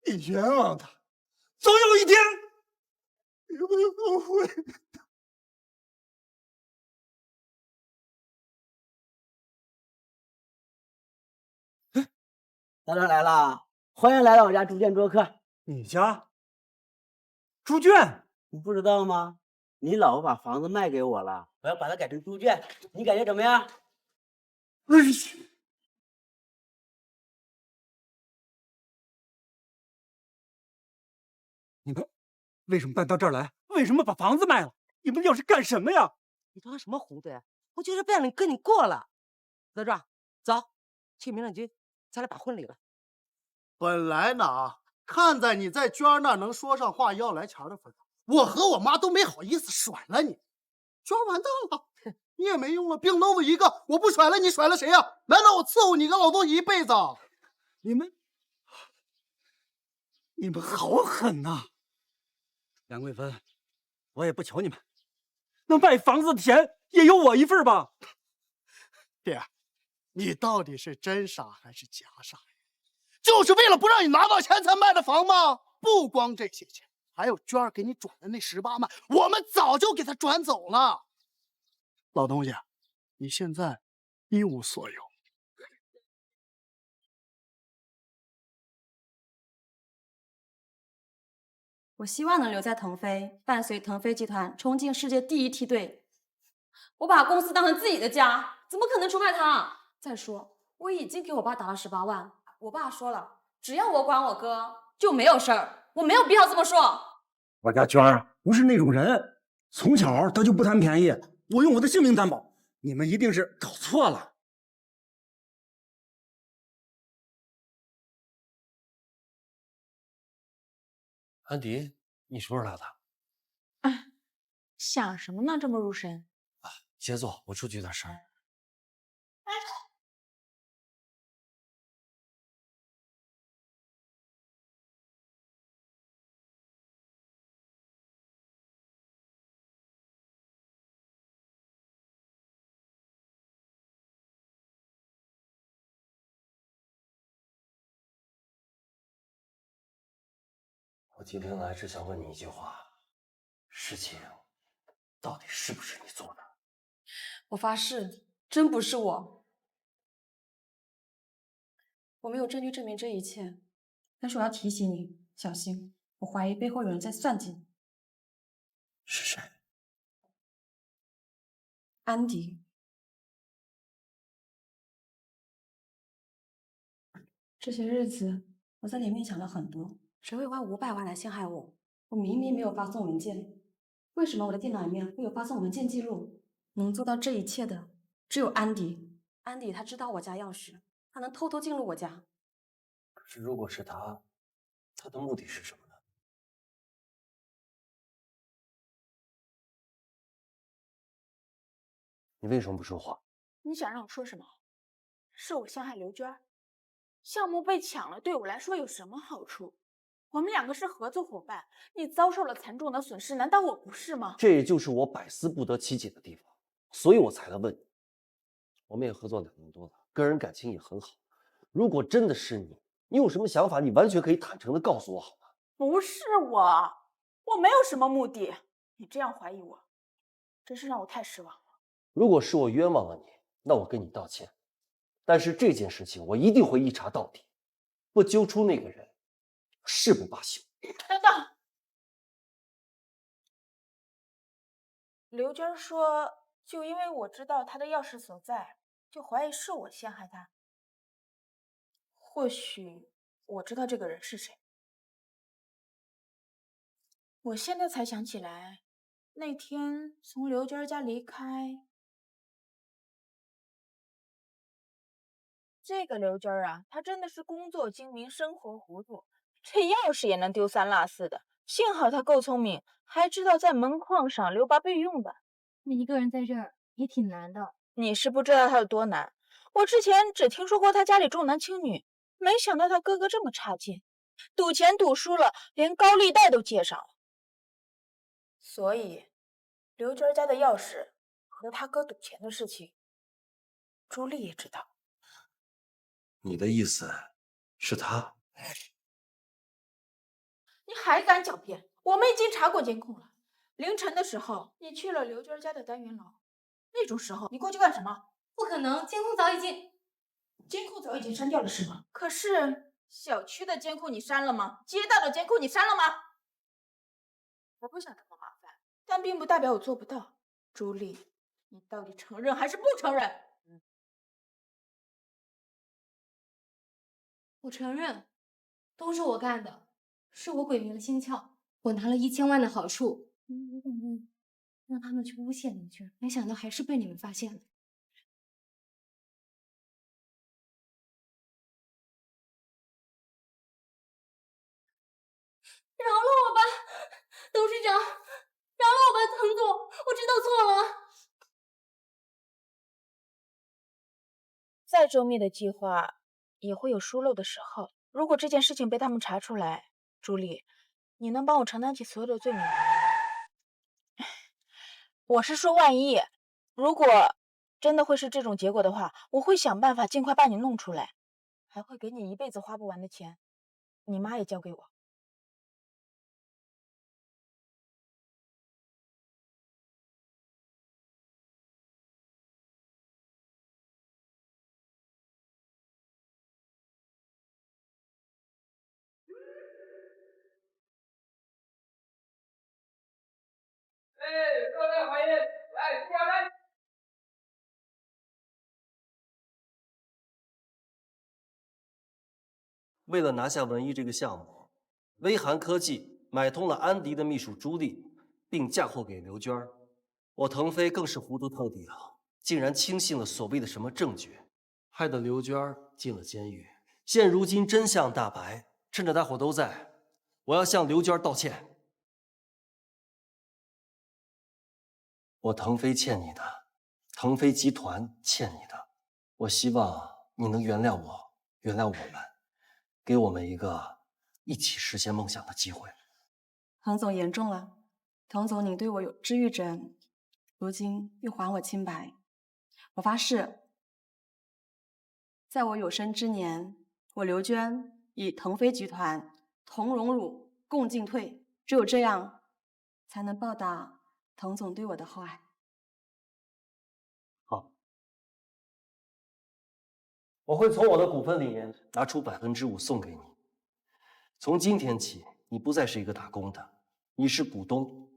Speaker 3: 你冤枉她，总有一天你会后悔。
Speaker 8: 大壮来了，欢迎来到我家猪圈做客。
Speaker 3: 你家猪圈？
Speaker 8: 你不知道吗？你老婆把房子卖给我了，我要把它改成猪圈，你感觉怎么样？
Speaker 3: 哎呀！你们为什么搬到这儿来？为什么把房子卖了？你们要是干什么呀？
Speaker 6: 你装什么糊涂呀？我就是不想跟你过了。大壮，走，去民政局，咱俩把婚离了。
Speaker 9: 本来呢，看在你在娟儿那能说上话要来钱的份上，我和我妈都没好意思甩了你。娟儿完蛋了，你也没用了，病弄我一个，我不甩了你，甩了谁呀？难道我伺候你个老东西一辈子？
Speaker 3: 你们好狠呐！杨贵芬，我也不求你们，那卖房子的钱也有我一份吧？
Speaker 9: 爹，你到底是真傻还是假傻呀？就是为了不让你拿到钱才卖的房吗？不光这些钱，还有娟儿给你转的那18万，我们早就给他转走了。老东西，你现在一无所有。
Speaker 16: 我希望能留在腾飞，伴随腾飞集团冲进世界第1梯队。我把公司当成自己的家，怎么可能出卖他？再说，我已经给我爸打了18万，我爸说了，只要我管我哥就没有事儿，我没有必要这么说。
Speaker 12: 我家娟儿不是那种人，从小她就不贪便宜，我用我的性命担保，你们一定是搞错了。
Speaker 2: 安迪，你什么时候来的？
Speaker 18: 想什么呢？这么入神？
Speaker 2: 接坐，我出去有点事儿。我今天来只想问你一句话：事情到底是不是你做的？
Speaker 16: 我发誓，真不是我。我没有证据证明这一切，但是我要提醒你，小心，我怀疑背后有人在算计你。
Speaker 2: 是谁？
Speaker 16: 安迪。这些日子，我在里面想了很多，谁会花500万来陷害我？我明明没有发送文件，为什么我的电脑里面会有发送文件记录？能做到这一切的只有安迪。安迪他知道我家钥匙，他能偷偷进入我家。
Speaker 2: 可是如果是他，他的目的是什么呢？你为什么不说话？
Speaker 18: 你想让我说什么？是我陷害刘娟儿，项目被抢了，对我来说有什么好处？我们2个是合作伙伴，你遭受了惨重的损失，难道我不是吗？
Speaker 2: 这也就是我百思不得其解的地方，所以我才来问你。我们也合作2年多了，个人感情也很好。如果真的是你，你有什么想法，你完全可以坦诚的告诉我，好吗？
Speaker 18: 不是我，我没有什么目的。你这样怀疑我，真是让我太失望了。
Speaker 2: 如果是我冤枉了你，那我跟你道歉。但是这件事情我一定会一查到底，不揪出那个人，誓不罢休。
Speaker 18: 等等，刘娟说，就因为我知道她的钥匙所在，就怀疑是我陷害她。或许我知道这个人是谁。我现在才想起来，那天从刘娟家离开，这个刘娟啊，她真的是工作精明，生活糊涂，这钥匙也能丢三落四的。幸好她够聪明，还知道在门框上留把备用的。
Speaker 14: 你一个人在这儿也挺难的。
Speaker 18: 你是不知道她有多难，我之前只听说过她家里重男轻女，没想到她哥哥这么差劲，赌钱赌输了，连高利贷都借上了。所以，刘娟家的钥匙和她哥赌钱的事情，朱莉也知道。
Speaker 2: 你的意思是他？
Speaker 18: 你还敢狡辩？我们已经查过监控了。凌晨的时候，你去了刘娟家的单元楼，那种时候你过去干什么？
Speaker 14: 不可能，监控早已经
Speaker 18: 删掉了是吗？可是小区的监控你删了吗？街道的监控你删了吗？我不想这么麻烦，但并不代表我做不到。朱莉，你到底承认还是不承认？
Speaker 14: 我承认，都是我干的，是我鬼迷了心窍，我拿了1000万的好处，让他们去诬陷刘娟，没想到还是被你们发现了。饶了我吧，董事长，饶了我吧，滕总，我知道错了。
Speaker 18: 再周密的计划也会有疏漏的时候。如果这件事情被他们查出来，朱莉，你能帮我承担起所有的罪名吗？我是说万一，如果真的会是这种结果的话，我会想办法尽快把你弄出来，还会给你一辈子花不完的钱。你妈也交给我。
Speaker 20: 的会议，来，过来。
Speaker 2: 为了拿下文艺这个项目，微寒科技买通了安迪的秘书朱莉，并嫁祸给刘娟儿。我腾飞更是糊涂透顶了，竟然轻信了所谓的什么证据，害得刘娟儿进了监狱。现如今真相大白，趁着大伙都在，我要向刘娟儿道歉。我腾飞欠你的，腾飞集团欠你的，我希望你能原谅我，原谅我们。给我们一个一起实现梦想的机会。
Speaker 16: 滕总言重了，滕总你对我有知遇之恩，如今又还我清白，我发誓，在我有生之年，我刘娟与腾飞集团同荣辱，共进退，只有这样，才能报答滕总对我的厚爱。
Speaker 2: 好，我会从我的股份里面拿出5%送给你。从今天起，你不再是一个打工的，你是股东，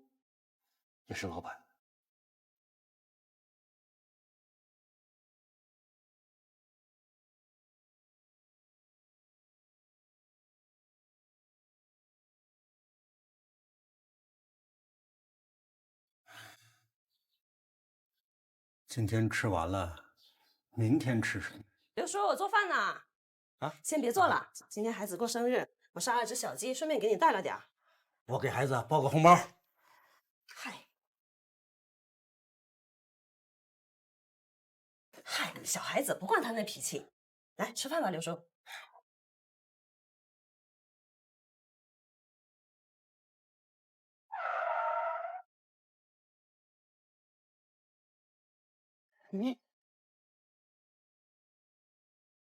Speaker 2: 也是老板。
Speaker 9: 今天吃完了，明天吃什么？
Speaker 11: 刘叔，我做饭呢。
Speaker 9: 啊，
Speaker 11: 先别做了，今天孩子过生日，我杀了只小鸡，顺便给你带了点儿。
Speaker 3: 我给孩子包个红包。
Speaker 11: 嗨，小孩子不惯他那脾气。来吃饭吧，刘叔。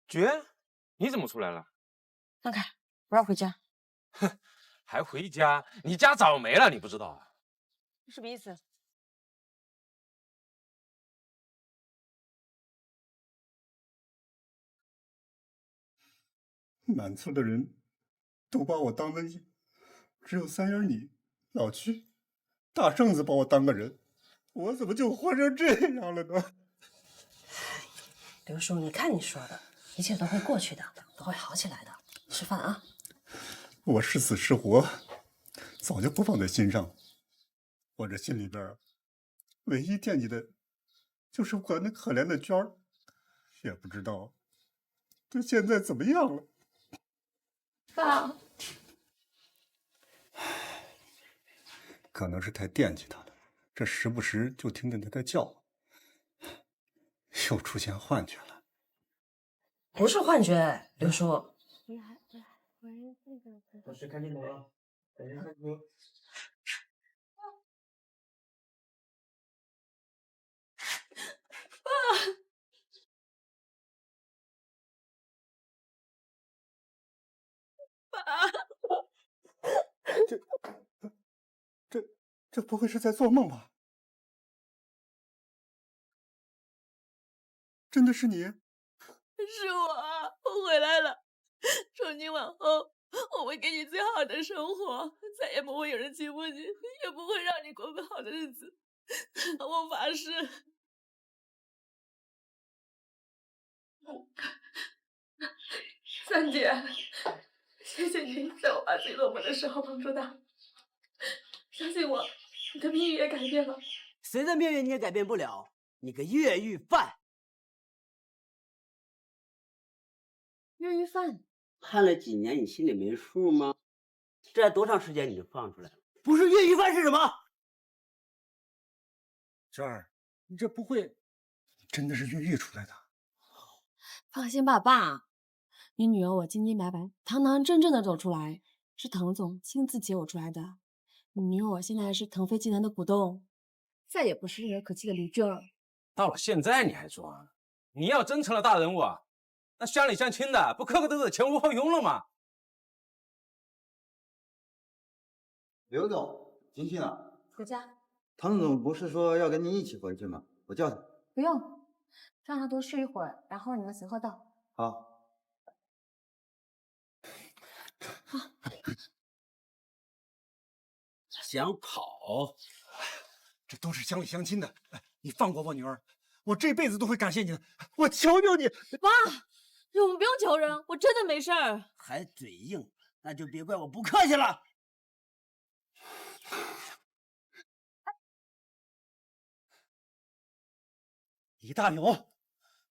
Speaker 20: 娟，你怎么出来了？
Speaker 11: 让开，我要回家。
Speaker 20: 哼，还回家？你家早没了，你不知道啊？
Speaker 11: 什么意思？
Speaker 9: 满村的人都把我当瘟疫，只有三眼你、老屈、大圣子把我当个人，我怎么就活成这样了呢？
Speaker 11: 刘叔，你看你说的，一切都会过去的，都会好起来的。吃饭啊！
Speaker 9: 我是死是活，早就不放在心上。我这心里边唯一惦记的，就是我那可怜的娟儿，也不知道她现在怎么样了。
Speaker 18: 爸，
Speaker 9: 可能是太惦记她了，这时不时就听见她在叫，又出现幻觉了。
Speaker 11: 不是幻觉，刘叔。
Speaker 3: 我去看镜头了，赶紧看镜头。这不会是在做梦吧？真的是你？
Speaker 7: 是我回来了。从今往后，我会给你最好的生活，再也不会有人欺负你，也不会让你过不好的日子。我发誓。三姐，谢谢你在我爸最落寞的时候帮助他。相信我，你的命运也改变了。
Speaker 8: 谁的命运你也改变不了，你个越狱犯！
Speaker 16: 越狱犯
Speaker 8: 判了几年，你心里没数吗？这多长时间你就放出来了？不是越狱犯是什么？
Speaker 9: 娟儿，你这不会真的是越狱出来的？
Speaker 16: 放心吧，爸，你女儿我清清白白、堂堂正正的走出来，是滕总亲自接我出来的。你女儿我现在是腾飞集团的股东，再也不是人可欺的刘娟儿。
Speaker 20: 到了现在你还装？你要真成了大人物啊，那乡里乡亲的不个个都是前无后拥了吗？
Speaker 19: 刘总进去了。
Speaker 16: 回家。
Speaker 19: 唐总不是说要跟你一起回去吗？我叫他。
Speaker 16: 不用，让他多睡一会儿，然后你们随后到。
Speaker 19: 好。
Speaker 8: 想跑？
Speaker 3: 这都是乡里乡亲的。哎，你放过我女儿，我这辈子都会感谢你的。我求求你，
Speaker 16: 爸，我们不用求人，我真的没事儿。
Speaker 8: 还嘴硬，那就别怪我不客气了。
Speaker 3: 李大勇，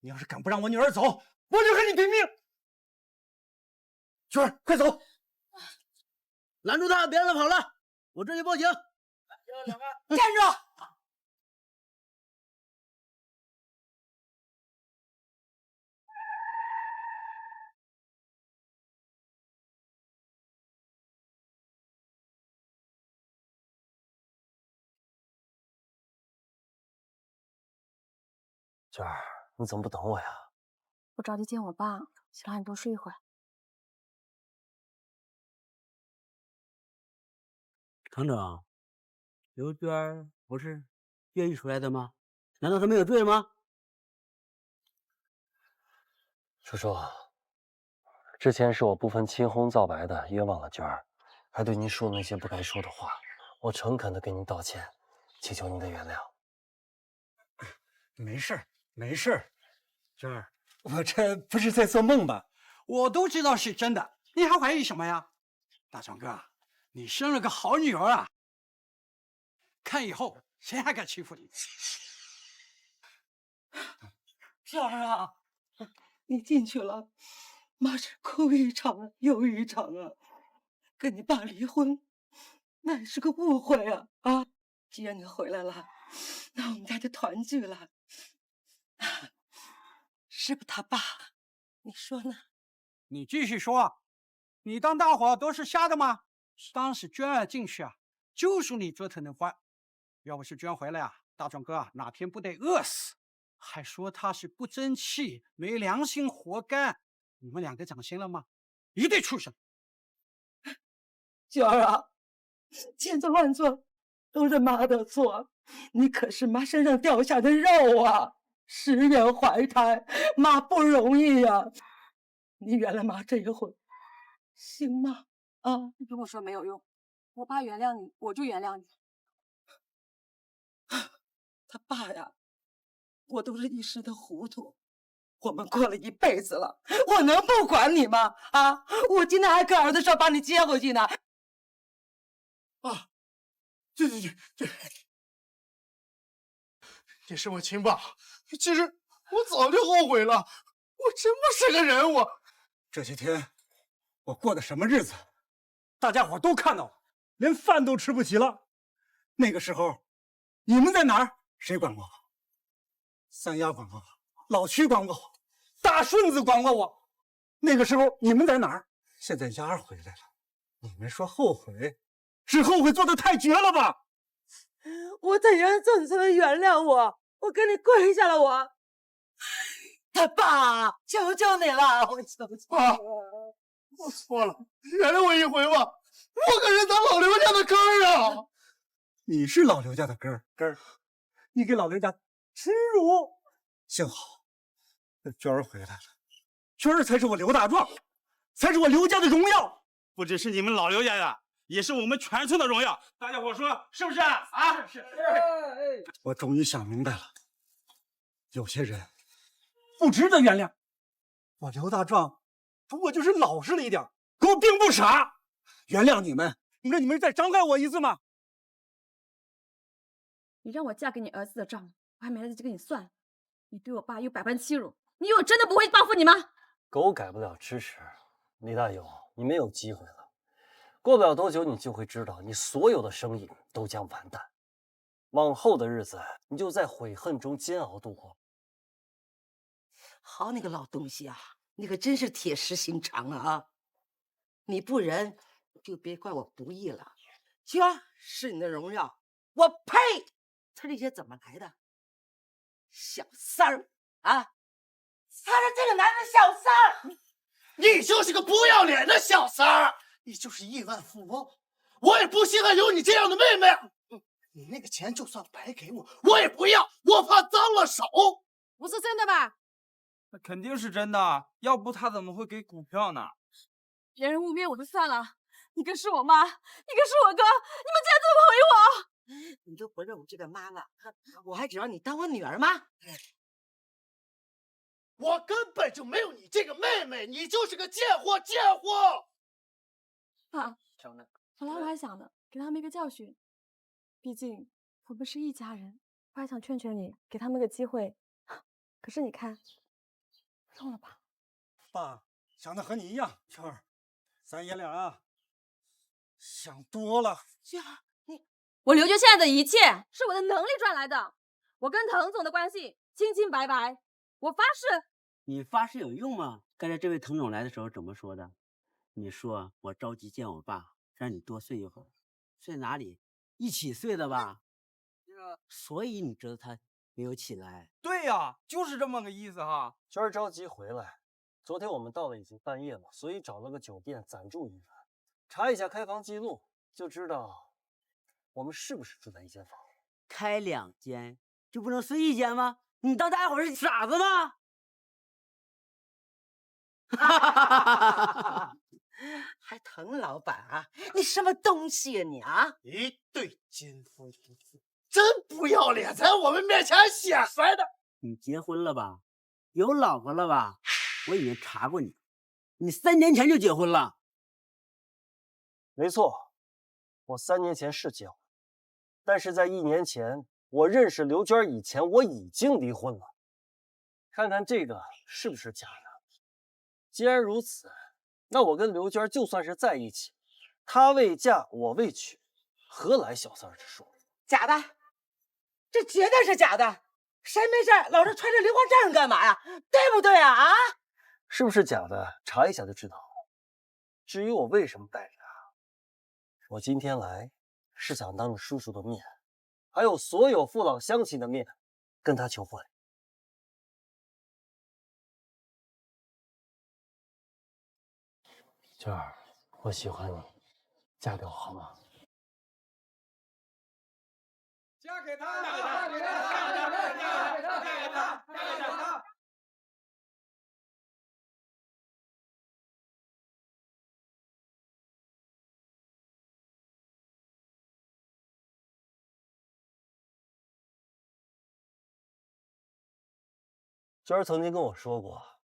Speaker 3: 你要是敢不让我女儿走，我就和你拼命！娟儿，快走！
Speaker 8: 拦住他，别让他跑了，我这就报警。
Speaker 6: 站住！
Speaker 2: 娟儿，你怎么不等我呀？
Speaker 16: 我着急见我爸，想让你多睡一会儿。
Speaker 8: 厂长，刘娟不是越狱出来的吗？难道她没有罪吗？
Speaker 2: 叔叔，之前是我不分青红皂白的冤枉了娟儿，还对您说了那些不该说的话，我诚恳的跟您道歉，祈求您的原谅。
Speaker 3: 没事儿，没事儿，娟儿，我这不是在做梦吧？我都知道是真的，你还怀疑什么呀？大壮哥，你生了个好女儿啊！看以后谁还敢欺负你？
Speaker 6: 娟儿啊，你进去了，妈是哭一场又一场啊！跟你爸离婚，那也是个误会啊！啊，既然你回来了，那我们家就团聚了。是不他爸？你说呢？
Speaker 3: 你继续说，你当大伙都是瞎的吗？当时娟儿进去啊，就属你折腾的坏，要不是娟回来啊，大壮哥啊哪天不得饿死？还说他是不争气、没良心、活该。你们两个长心了吗？一对畜生！
Speaker 6: 娟儿啊，千错万错都是妈的错，你可是妈身上掉下的肉啊！10月怀胎，妈不容易呀、你原谅妈这一回，行吗？啊，
Speaker 16: 你跟我说没有用，我爸原谅你，我就原谅你。
Speaker 6: 他爸呀，我都是一时的糊涂。我们过了一辈子了，我能不管你吗？啊，我今天还跟儿子说把你接回去呢。
Speaker 9: 啊，对，你是我亲爸，其实我早就后悔了，我真不是个人，我
Speaker 3: 这些天我过的什么日子，大家伙都看到了，连饭都吃不起了。那个时候你们在哪儿？谁管过我？三丫管过我，老屈管过我，大顺子管过我。那个时候你们在哪儿？现在丫儿回来了，你们说后悔，是后悔做的太绝了吧？
Speaker 6: 我怎样做你才能原谅我？我跟你跪下了，我。他爸，求求你了，我求求你了。
Speaker 9: 我错了，原谅我一回吧，我可是咱老刘家的根儿啊！
Speaker 3: 你是老刘家的根儿，你给老刘家耻辱。幸好娟儿回来了，娟儿才是我刘大壮，才是我刘家的荣耀，不只是你们老刘家的，也是我们全村的荣耀。大家伙说是不是啊？是。我终于想明白了，有些人不值得原谅。我刘大壮不过就是老实了一点，可我并不傻。原谅你们，那你们再伤害我一次吗？
Speaker 16: 你让我嫁给你儿子的账，我还没来得及跟你算。你对我爸又百般欺辱，你以为我真的不会报复你吗？
Speaker 2: 狗改不了吃屎，李大勇，你没有机会了。过不了多久，你就会知道，你所有的生意都将完蛋。往后的日子，你就在悔恨中煎熬度过。
Speaker 6: 好你个老东西啊，你可真是铁石心肠啊！你不仁，就别怪我不义了。娟儿是你的荣耀，我呸！他这些怎么来的？小三儿啊！他是这个男人小三儿，
Speaker 9: 你就是个不要脸的小三儿，你就是亿万富翁，我也不稀罕有你这样的妹妹。你那个钱就算白给我，我也不要，我怕脏了手。
Speaker 16: 不是真的吧？
Speaker 4: 那肯定是真的，要不他怎么会给股票呢？
Speaker 16: 别人污蔑我就算了，你更是我妈，你更是我哥，你们竟然这么回我！
Speaker 6: 你都不认我这个妈了，我还指望你当我女儿吗？
Speaker 9: 我根本就没有你这个妹妹，你就是个贱货，贱货！
Speaker 15: 爸，本来我还想的给他们一个教训，毕竟我们是一家人，我还想劝劝你，给他们个机会。可是你看，用了吧？
Speaker 3: 爸想的和你一样，秋儿，咱爷俩啊，想多了。
Speaker 6: 娟儿，
Speaker 16: 我刘娟现在的一切是我的能力赚来的，我跟滕总的关系清清白白，我发誓。
Speaker 8: 你发誓有用吗？刚才这位滕总来的时候怎么说的？你说我着急见我爸，让你多睡一会儿。睡哪里？一起睡的吧？所以你知道他没有起来。
Speaker 4: 对呀，就是这么个意思哈。
Speaker 12: 娟儿着急回来，昨天我们到了已经半夜了，所以找了个酒店暂住一晚。查一下开房记录，就知道我们是不是住在一间房。
Speaker 8: 开2间就不能睡一间吗？你当大家伙是傻子吗？
Speaker 6: 还滕老板啊，你什么东西呀你啊！
Speaker 9: 一对奸夫淫妇，真不要脸，在我们面前显摆的。
Speaker 8: 你结婚了吧？有老婆了吧？我已经查过你，你3年前就结婚了。
Speaker 12: 没错，我3年前是结婚，但是在1年前我认识刘娟以前，我已经离婚了。看看这个是不是假的？既然如此，那我跟刘娟就算是在一起，她未嫁我未娶，何来小三之说？
Speaker 6: 假的，这绝对是假的。谁没事老是揣着离婚证干嘛呀？对不对啊？啊？
Speaker 12: 是不是假的？查一下就知道了。至于我为什么带着她，我今天来是想当着叔叔的面，还有所有父老乡亲的面，跟她求婚。娟儿，我喜欢你，嫁给我好吗？
Speaker 4: 嫁给他，嫁给他，嫁给他，嫁给他，嫁给他，嫁给他。
Speaker 12: 娟儿曾经跟我说过，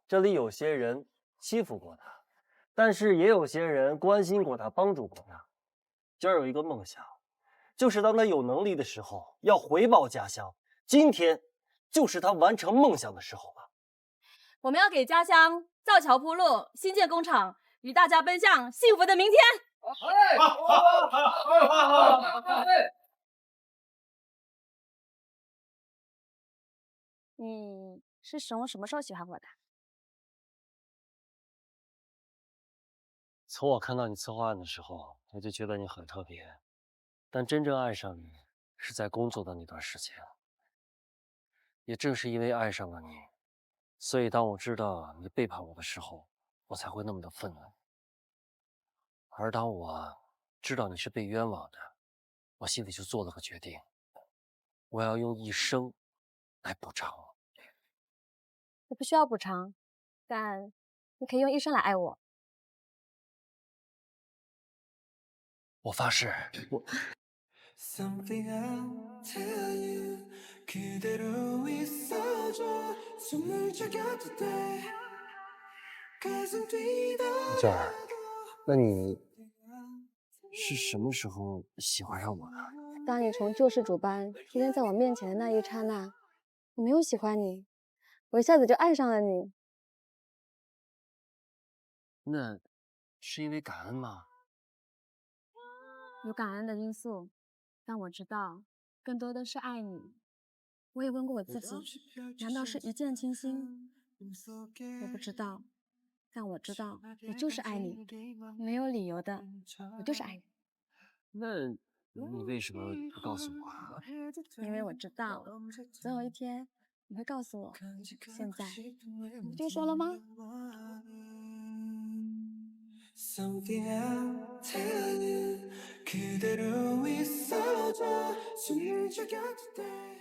Speaker 12: 这里有些人欺负过她，但是也有些人关心过她，帮助过她。娟儿有一个梦想，就是当她有能力的时候，要回报家乡。今天就是她完成梦想的时候了。
Speaker 16: 我们要给家乡造桥铺路，新建工厂，与大家奔向幸福的明天。你是什么时候喜欢我的？
Speaker 12: 从我看到你策划案的时候，我就觉得你很特别，但真正爱上你是在工作的那段时间。也正是因为爱上了你，所以当我知道你背叛我的时候，我才会那么的愤怒。而当我知道你是被冤枉的，我心里就做了个决定，我要用一生来补偿。
Speaker 16: 我不需要补偿，但你可以用一生来爱我。
Speaker 12: 我发誓，我。娟儿，那你是什么时候喜欢上我的？
Speaker 14: 当你从救世主般出现在我面前的那一刹那，我没有喜欢你，我一下子就爱上了你。
Speaker 12: 那是因为感恩吗？
Speaker 14: 有感恩的因素，但我知道更多的是爱你。我也问过我自己，难道是一见倾心？我不知道，但我知道我就是爱你，没有理由的，我就是爱你。
Speaker 12: 那你为什么不告诉我？
Speaker 14: 因为我知道，总有一天你会告诉我。现在你就说了吗
Speaker 17: ？Something I'll tell you 그대로 있어줘 숨을 죽여도 돼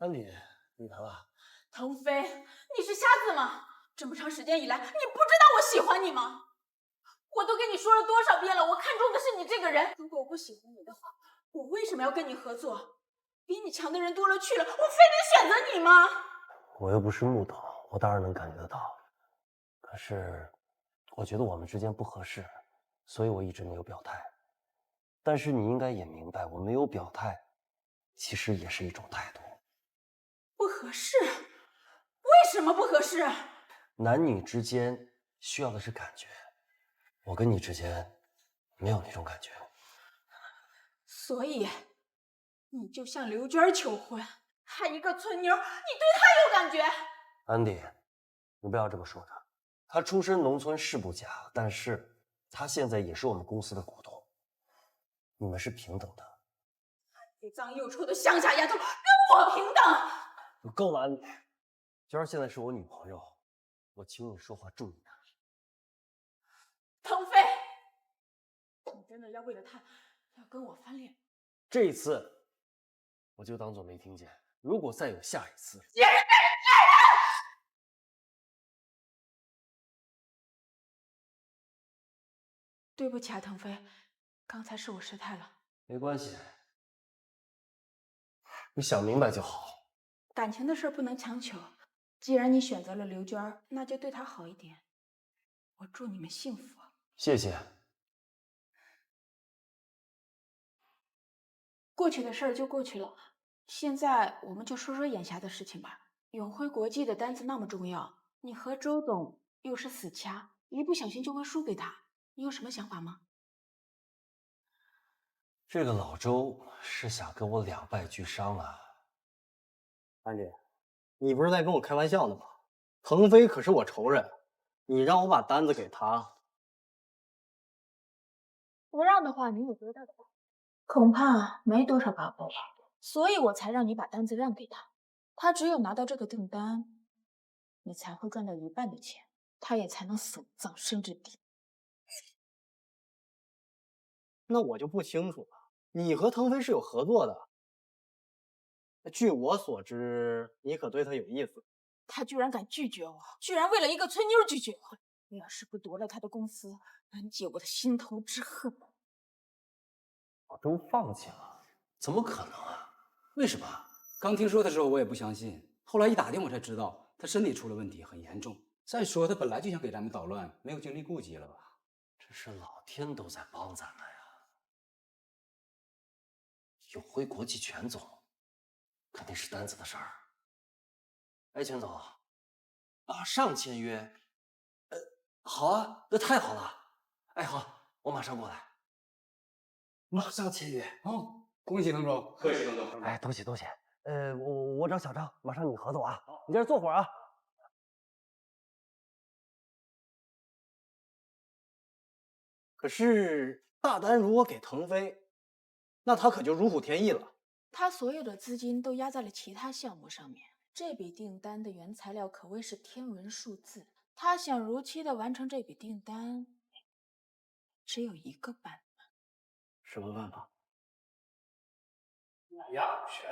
Speaker 2: 安迪，你来了。
Speaker 18: 腾飞，你是瞎子吗？这么长时间以来，你不知道我喜欢你吗？我都跟你说了多少遍了，我看中的是你这个人。如果我不喜欢你的话，我为什么要跟你合作？比你强的人多了去了，我非得选择你吗？
Speaker 2: 我又不是木头，我当然能感觉得到。可是，我觉得我们之间不合适，所以我一直没有表态。但是你应该也明白，我没有表态，其实也是一种态度。
Speaker 18: 不合适？为什么不合适？
Speaker 2: 男女之间需要的是感觉，我跟你之间没有那种感觉。
Speaker 18: 所以，你就向刘娟求婚，还一个村妞，你对她有感觉？
Speaker 2: 安迪，你不要这么说她。她出身农村是不假，但是她现在也是我们公司的股东，你们是平等的。
Speaker 18: 又脏又臭的乡下丫头，跟我平等？
Speaker 2: 够了，安迪。娟儿现在是我女朋友，我请你说话注意点。
Speaker 18: 腾飞，你真的要为了她，要跟我翻脸？
Speaker 2: 这一次，我就当做没听见。如果再有下一次，
Speaker 18: 贱人！对不起啊，腾飞，刚才是我失态了。
Speaker 2: 没关系，你想明白就好。
Speaker 18: 感情的事不能强求，既然你选择了刘娟，那就对她好一点。我祝你们幸福。
Speaker 2: 谢谢。
Speaker 18: 过去的事儿就过去了，现在我们就说说眼下的事情吧。永辉国际的单子那么重要，你和周总又是死掐，一不小心就会输给他。你有什么想法吗？
Speaker 2: 这个老周是想跟我两败俱伤啊！
Speaker 12: 安迪，你不是在跟我开玩笑呢吗？腾飞可是我仇人，你让我把单子给他，
Speaker 18: 不让的话，你有多大的把握？恐怕没多少把握吧，所以我才让你把单子让给他。他只有拿到这个订单，你才会赚到一半的钱，他也才能死无葬身之地。
Speaker 12: 那我就不清楚了。你和腾飞是有合作的，据我所知，你可对他有意思。
Speaker 18: 他居然敢拒绝我，居然为了一个村妞拒绝我！我要是不夺了他的公司，能解我的心头之恨。
Speaker 2: 老周放弃了？怎么可能啊？为什么？
Speaker 10: 刚听说的时候我也不相信，后来一打听我才知道他身体出了问题，很严重。再说他本来就想给咱们捣乱，没有精力顾及了吧？
Speaker 2: 这是老天都在帮咱们呀！永辉国际全总，肯定是单子的事儿。哎，全总，马上签约。好啊，那太好了。哎，好，我马上过来。马上签约。
Speaker 10: 哦，恭喜滕总，
Speaker 2: 客气，滕总。哎，多谢多谢。我找小张，马上跟你合作啊。你在这坐会儿啊。
Speaker 12: 可是大单如果给腾飞，那他可就如虎添翼了。
Speaker 18: 他所有的资金都压在了其他项目上面，这笔订单的原材料可谓是天文数字。他想如期的完成这笔订单，只有一个办法。
Speaker 12: 什么办法？
Speaker 20: 呀，选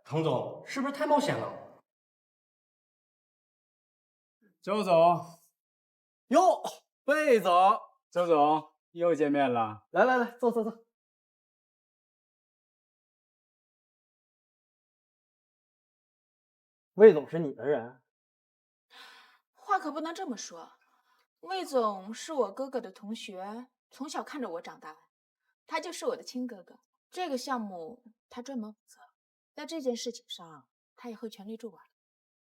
Speaker 20: 滕总是不是太冒险了？
Speaker 22: 周总，
Speaker 12: 哟，魏总，
Speaker 22: 周总又见面了。
Speaker 12: 来来来，坐坐坐。魏总是你的人？
Speaker 18: 话可不能这么说。魏总是我哥哥的同学，从小看着我长大，他就是我的亲哥哥。这个项目他专门负责，在这件事情上他也会全力助我。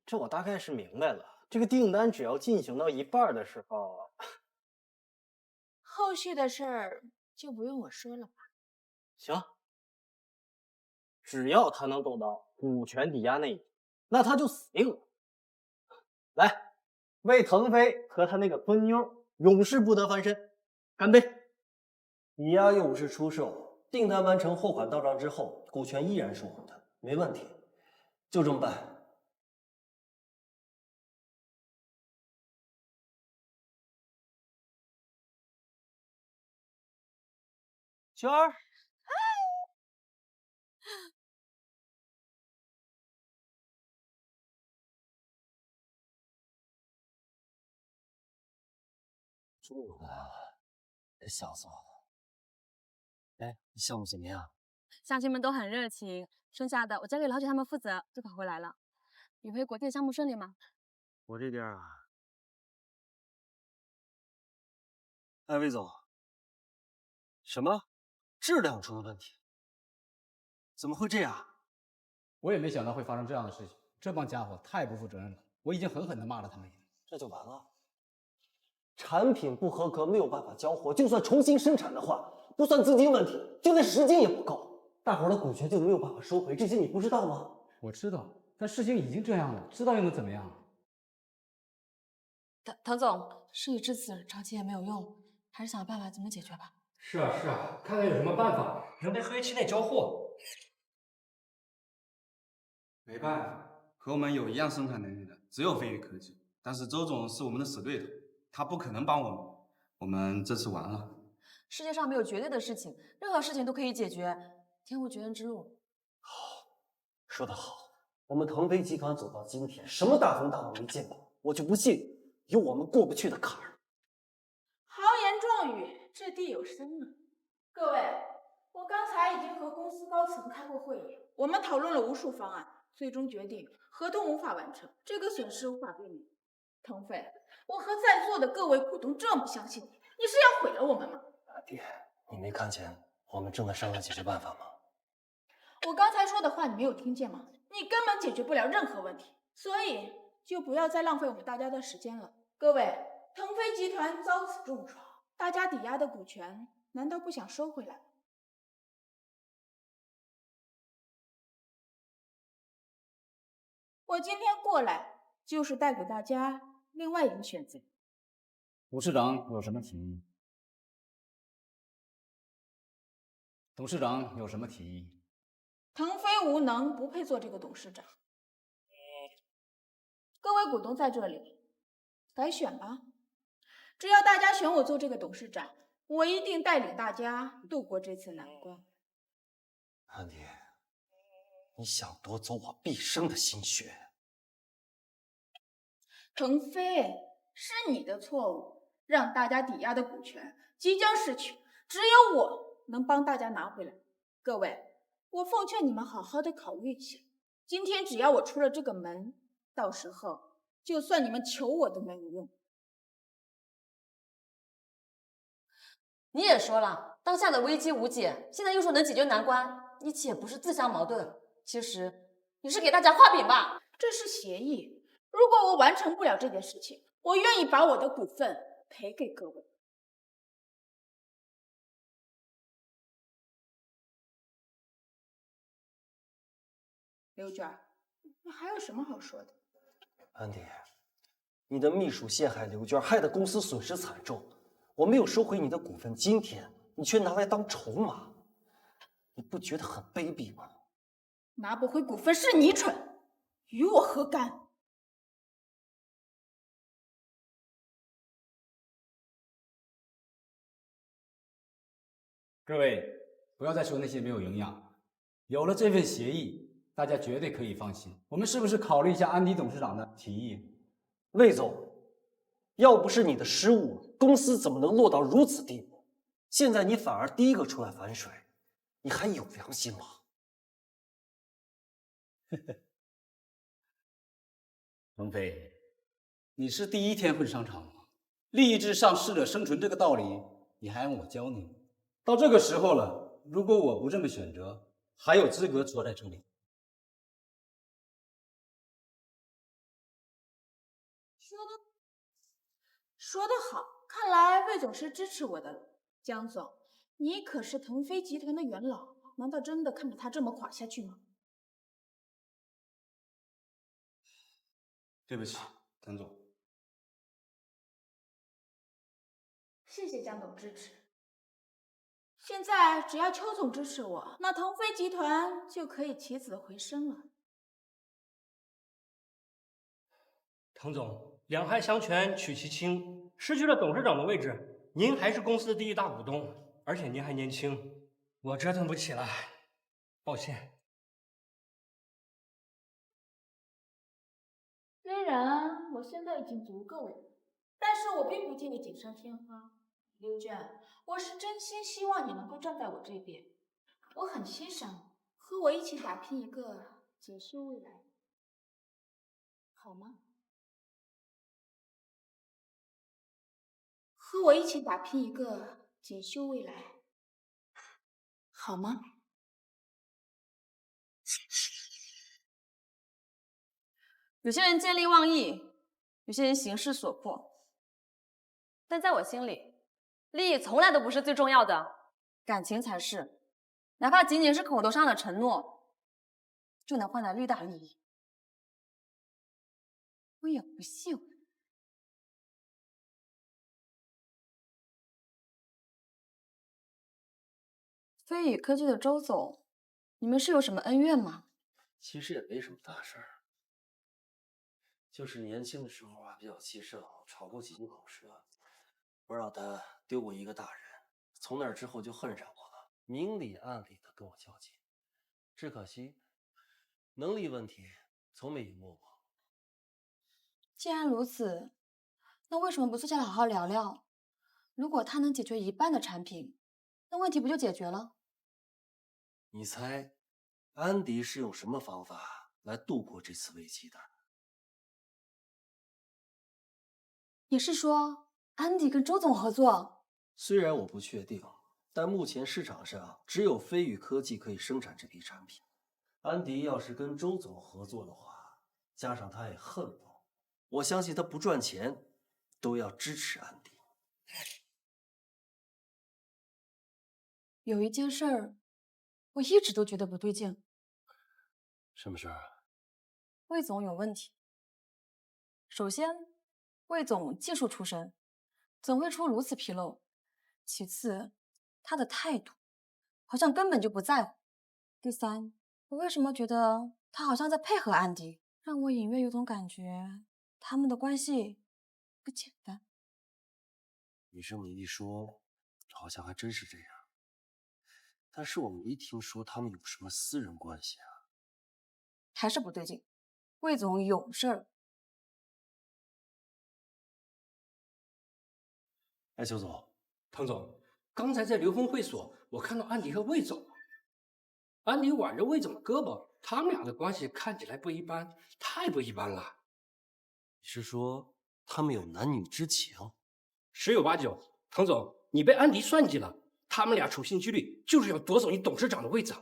Speaker 12: 这我大概是明白了。这个订单只要进行到一半的时候，
Speaker 18: 后续的事儿就不用我说了吧？
Speaker 12: 行，只要他能走到股权抵押那一步，那他就死定了。来，为腾飞和他那个孙妞永世不得翻身，干杯！
Speaker 2: 抵押又不是出售，订单完成，货款到账之后，股权依然是我们的，没问题，就这么办。
Speaker 12: 娟儿。这小子，哎，项目怎么样？
Speaker 14: 乡亲们都很热情，剩下的我交给老铁他们负责，就跑回来了。宇飞国际的项目顺利吗？
Speaker 12: 我这边啊，哎，魏总，什么质量出了问题？怎么会这样？
Speaker 22: 我也没想到会发生这样的事情，这帮家伙太不负责任了，我已经狠狠地骂了他们一顿。
Speaker 2: 这就完了。产品不合格，没有办法交货，就算重新生产的话，不算资金问题，就连时间也不够，大伙儿的股权就没有办法收回，这些你不知道吗？
Speaker 22: 我知道，但事情已经这样了，知道又能怎么样？
Speaker 15: 唐总，事已至此，着急也没有用，还是想办法怎么解决吧。
Speaker 20: 是啊，看看有什么办法能在合约期内交货。
Speaker 21: 没办法，和我们有一样生产能力的只有飞宇科技，但是周总是我们的死对头，他不可能帮我们，我们这次完了。
Speaker 16: 世界上没有绝对的事情，任何事情都可以解决，天无绝人之路。
Speaker 2: 说得好，我们腾飞集团走到今天，什么大风大浪没见过，我就不信有我们过不去的坎儿。
Speaker 18: 豪言壮语，掷地有声啊！各位，我刚才已经和公司高层开过会议，我们讨论了无数方案，最终决定合同无法完成，这个损失无法避免。腾飞，我和在座的各位股东这么相信你，你是要毁了我们吗？
Speaker 12: 爹，你没看见我们正在商量解决办法吗？
Speaker 18: 我刚才说的话你没有听见吗？你根本解决不了任何问题，所以就不要再浪费我们大家的时间了。各位，腾飞集团遭此重创，大家抵押的股权难道不想收回来？我今天过来就是带给大家另外一个选择。
Speaker 22: 董事长有什么提议？董事长有什么提议？
Speaker 18: 腾飞无能，不配做这个董事长。各位股东在这里，改选吧。只要大家选我做这个董事长，我一定带领大家度过这次难关。
Speaker 2: 安迪，你想夺走我毕生的心血。
Speaker 18: 腾飞，是你的错误，让大家抵押的股权即将失去，只有我能帮大家拿回来。各位，我奉劝你们好好的考虑一下，今天只要我出了这个门，到时候就算你们求我都没有用。
Speaker 16: 你也说了，当下的危机无解，现在又说能解决难关，你岂不是自相矛盾？其实你是给大家画饼吧？
Speaker 18: 这是协议，如果我完成不了这件事情，我愿意把我的股份赔给各位。刘娟，你还有什么好说的？
Speaker 2: 安迪，你的秘书陷害刘娟，害得公司损失惨重。我没有收回你的股份，今天你却拿来当筹码，你不觉得很卑鄙吗？
Speaker 18: 拿不回股份是你蠢，与我何干？
Speaker 22: 各位，不要再说那些没有营养。有了这份协议，大家绝对可以放心。我们是不是考虑一下安迪董事长的提议？
Speaker 2: 魏总，要不是你的失误，公司怎么能落到如此地步？现在你反而第一个出来反水，你还有良心吗？
Speaker 22: 腾飞，你是第一天混商场吗？利益至上，适者生存这个道理，你还让我教你？到这个时候了，如果我不这么选择，还有资格坐在这里？
Speaker 18: 说得好，看来魏总是支持我的了。江总，你可是腾飞集团的元老，难道真的看着他这么垮下去吗？
Speaker 21: 对不起，滕总。
Speaker 18: 谢谢江总支持。现在只要邱总支持我，那腾飞集团就可以起死回生了。
Speaker 20: 滕总，两害相权取其轻，失去了董事长的位置，您还是公司的第一大股东，而且您还年轻，我折腾不起了，抱歉。
Speaker 18: 虽然我现在已经足够了，但是我并不替你锦上添花，刘娟，我是真心希望你能够站在我这边。我很欣赏你，和我一起打拼一个锦绣未来，好吗？和我一起打拼一个锦绣未来，好吗？
Speaker 16: 有些人见利忘义，有些人形势所迫，但在我心里，利益从来都不是最重要的，感情才是。哪怕仅仅是口头上的承诺，就能换来巨大利益。我也不信。飞宇科技的周总，你们是有什么恩怨吗？
Speaker 2: 其实也没什么大事儿，就是年轻的时候啊比较气盛，吵过几句口舌，我让他丢过一个大人，从那之后就恨上我了，明里暗里的跟我较劲。只可惜能力问题从没赢过我。
Speaker 16: 既然如此，那为什么不坐下来好好聊聊？如果他能解决一半的产品，那问题不就解决了？
Speaker 2: 你猜，安迪是用什么方法来度过这次危机的？
Speaker 16: 你是说安迪跟周总合作？
Speaker 2: 虽然我不确定，但目前市场上只有飞宇科技可以生产这批产品。安迪要是跟周总合作的话，加上他也恨我，我相信他不赚钱都要支持安迪。
Speaker 16: 有一件事儿，我一直都觉得不对劲。
Speaker 2: 什么事儿？
Speaker 16: 魏总有问题。首先，魏总技术出身，怎会出如此纰漏？其次，他的态度好像根本就不在乎。第三，我为什么觉得他好像在配合安迪，让我隐约有种感觉，他们的关系不简单。
Speaker 2: 你这么一说，好像还真是这样。但是我没听说他们有什么私人关系啊。
Speaker 16: 还是不对劲，魏总有事儿。
Speaker 2: 哎，邱总，
Speaker 20: 彭总，刚才在刘峰会所，我看到安迪和魏总，安迪挽着魏总的胳膊，他们俩的关系看起来不一般，太不一般了。
Speaker 2: 你是说他们有男女之情？
Speaker 20: 十有八九。彭总，你被安迪算计了，他们俩处心积虑就是要夺走你董事长的位子。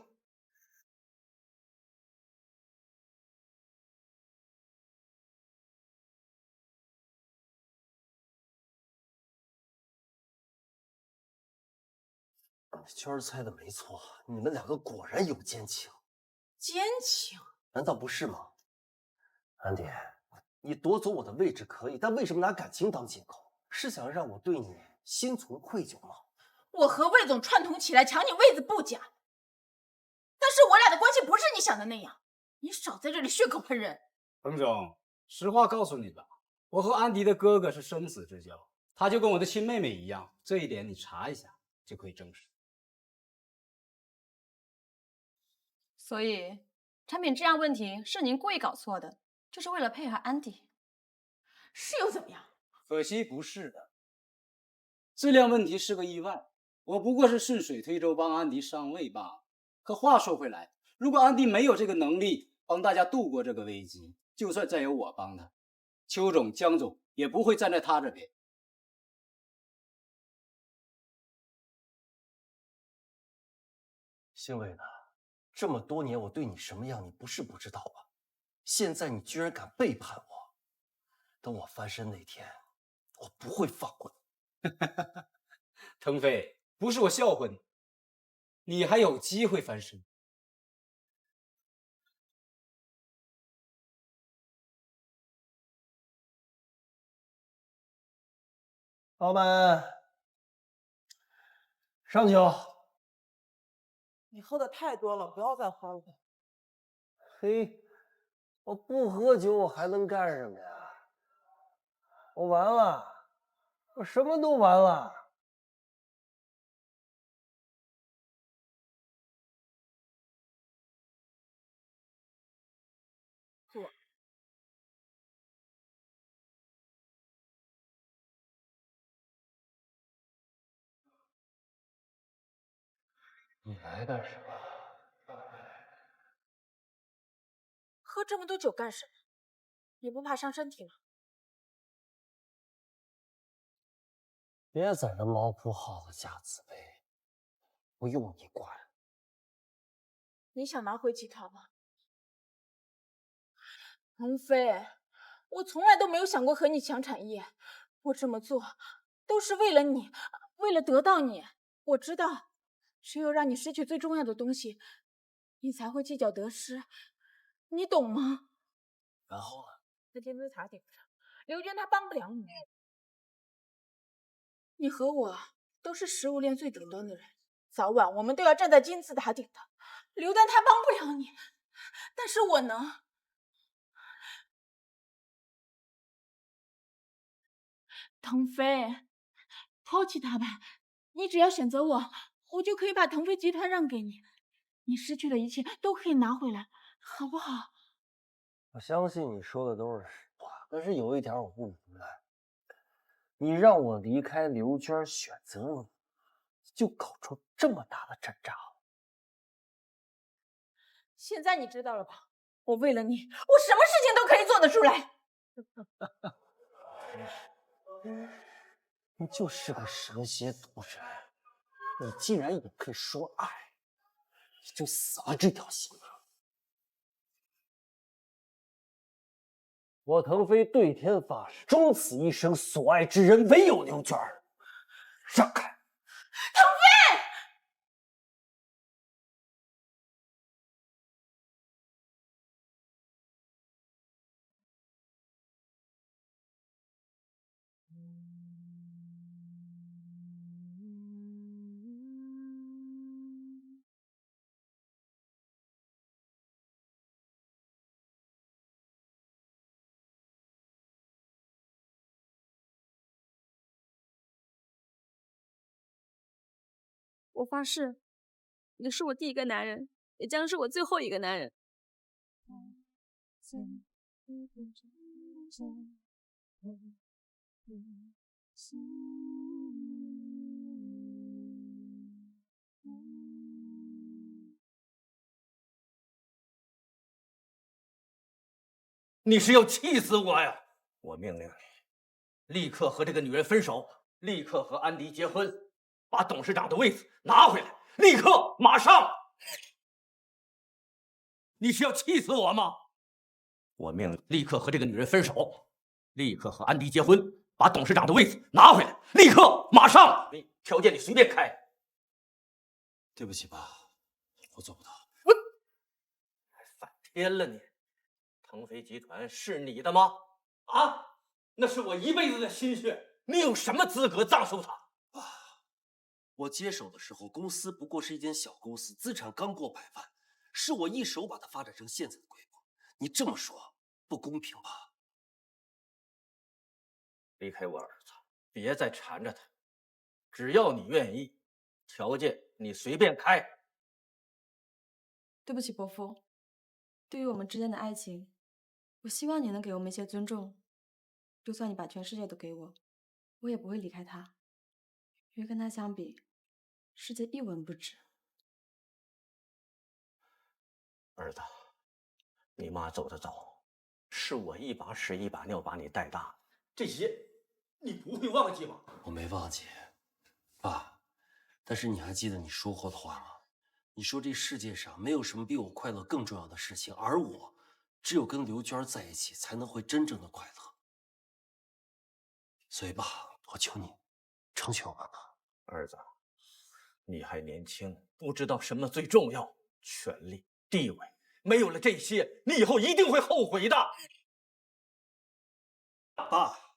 Speaker 2: 娟儿猜的没错，你们两个果然有奸情。
Speaker 18: 奸情？
Speaker 2: 难道不是吗？安迪，你夺走我的位置可以，但为什么拿感情当借口？是想让我对你心存愧疚吗？
Speaker 18: 我和魏总串通起来抢你位子不假，但是我俩的关系不是你想的那样。你少在这里血口喷人。
Speaker 22: 彭总，实话告诉你吧，我和安迪的哥哥是生死之交，他就跟我的亲妹妹一样，这一点你查一下就可以证实。
Speaker 16: 所以，产品质量问题是您故意搞错的，就是为了配合安迪。
Speaker 18: 是又怎么样？
Speaker 22: 可惜不是的，质量问题是个意外，我不过是顺水推舟帮安迪上位罢了。可话说回来，如果安迪没有这个能力帮大家度过这个危机，就算再有我帮他，邱总、江总也不会站在他这边。
Speaker 2: 姓魏的，这么多年我对你什么样，你不是不知道吧？现在你居然敢背叛我，等我翻身那天，我不会放过你。
Speaker 22: 腾飞，不是我笑话你，你还有机会翻身。
Speaker 2: 老板，上酒。
Speaker 6: 你喝的太多了，不要再喝了。
Speaker 2: 嘿，我不喝酒，我还能干什么呀？我完了，我什么都完了。
Speaker 6: 喝。
Speaker 12: 你来干什么？
Speaker 18: 喝这么多酒干什么？你不怕伤身体吗？
Speaker 12: 别在这猫哭耗子假慈悲，不用你管。
Speaker 18: 你想拿回集团吗？腾飞，我从来都没有想过和你抢产业，我这么做都是为了你，为了得到你。我知道，只有让你失去最重要的东西，你才会计较得失，你懂吗？
Speaker 12: 然后呢？
Speaker 18: 在金字塔顶上，刘娟她帮不了你。你和我都是食物链最顶端的人，早晚我们都要站在金字塔顶的。刘丹她帮不了你，但是我能。腾飞，抛弃他吧，你只要选择我，我就可以把腾飞集团让给你，你失去的一切都可以拿回来，好不好？
Speaker 12: 我相信你说的都是实话，可是有一点我不明白，你让我离开刘娟，选择你，就搞出这么大的阵仗。
Speaker 18: 现在你知道了吧？我为了你，我什么事情都可以做得出来。
Speaker 12: 你就是个蛇蝎毒人，你既然也可以说爱，你就死了这条心了。我腾飞对天发誓，终此一生所爱之人唯有刘娟儿。让开！
Speaker 18: 腾飞！
Speaker 14: 我发誓，你是我第一个男人，也将是我最后一个男人。
Speaker 10: 你是要气死我呀！我命令你，立刻和这个女人分手，立刻和安迪结婚，把董事长的位子拿回来，立刻，马上！你是要气死我吗？我命令立刻和这个女人分手，立刻和安迪结婚，把董事长的位子拿回来，立刻，马上！条件你随便开。
Speaker 12: 对不起爸，我做不到。
Speaker 10: 还反天了你！腾飞集团是你的吗？啊，那是我一辈子的心血，你有什么资格葬送它？
Speaker 12: 爸，我接手的时候，公司不过是一间小公司，资产刚过100万，是我一手把它发展成现在的规模。你这么说不公平吧？
Speaker 10: 离开我儿子，别再缠着他，只要你愿意，条件你随便开。
Speaker 14: 对不起，伯父，对于我们之间的爱情，我希望你能给我们一些尊重。就算你把全世界都给我，我也不会离开他，因为跟他相比，世界一文不值。
Speaker 10: 儿子，你妈走得早，是我一把屎一把尿把你带大，这些你不会忘记吗？
Speaker 12: 我没忘记，爸。但是你还记得你说过的话吗？你说这世界上没有什么比我快乐更重要的事情，而我只有跟刘娟在一起才能会真正的快乐。所以爸，我求你，成全我妈妈。
Speaker 10: 儿子，你还年轻，不知道什么最重要，权力、地位，没有了这些，你以后一定会后悔的。
Speaker 12: 爸，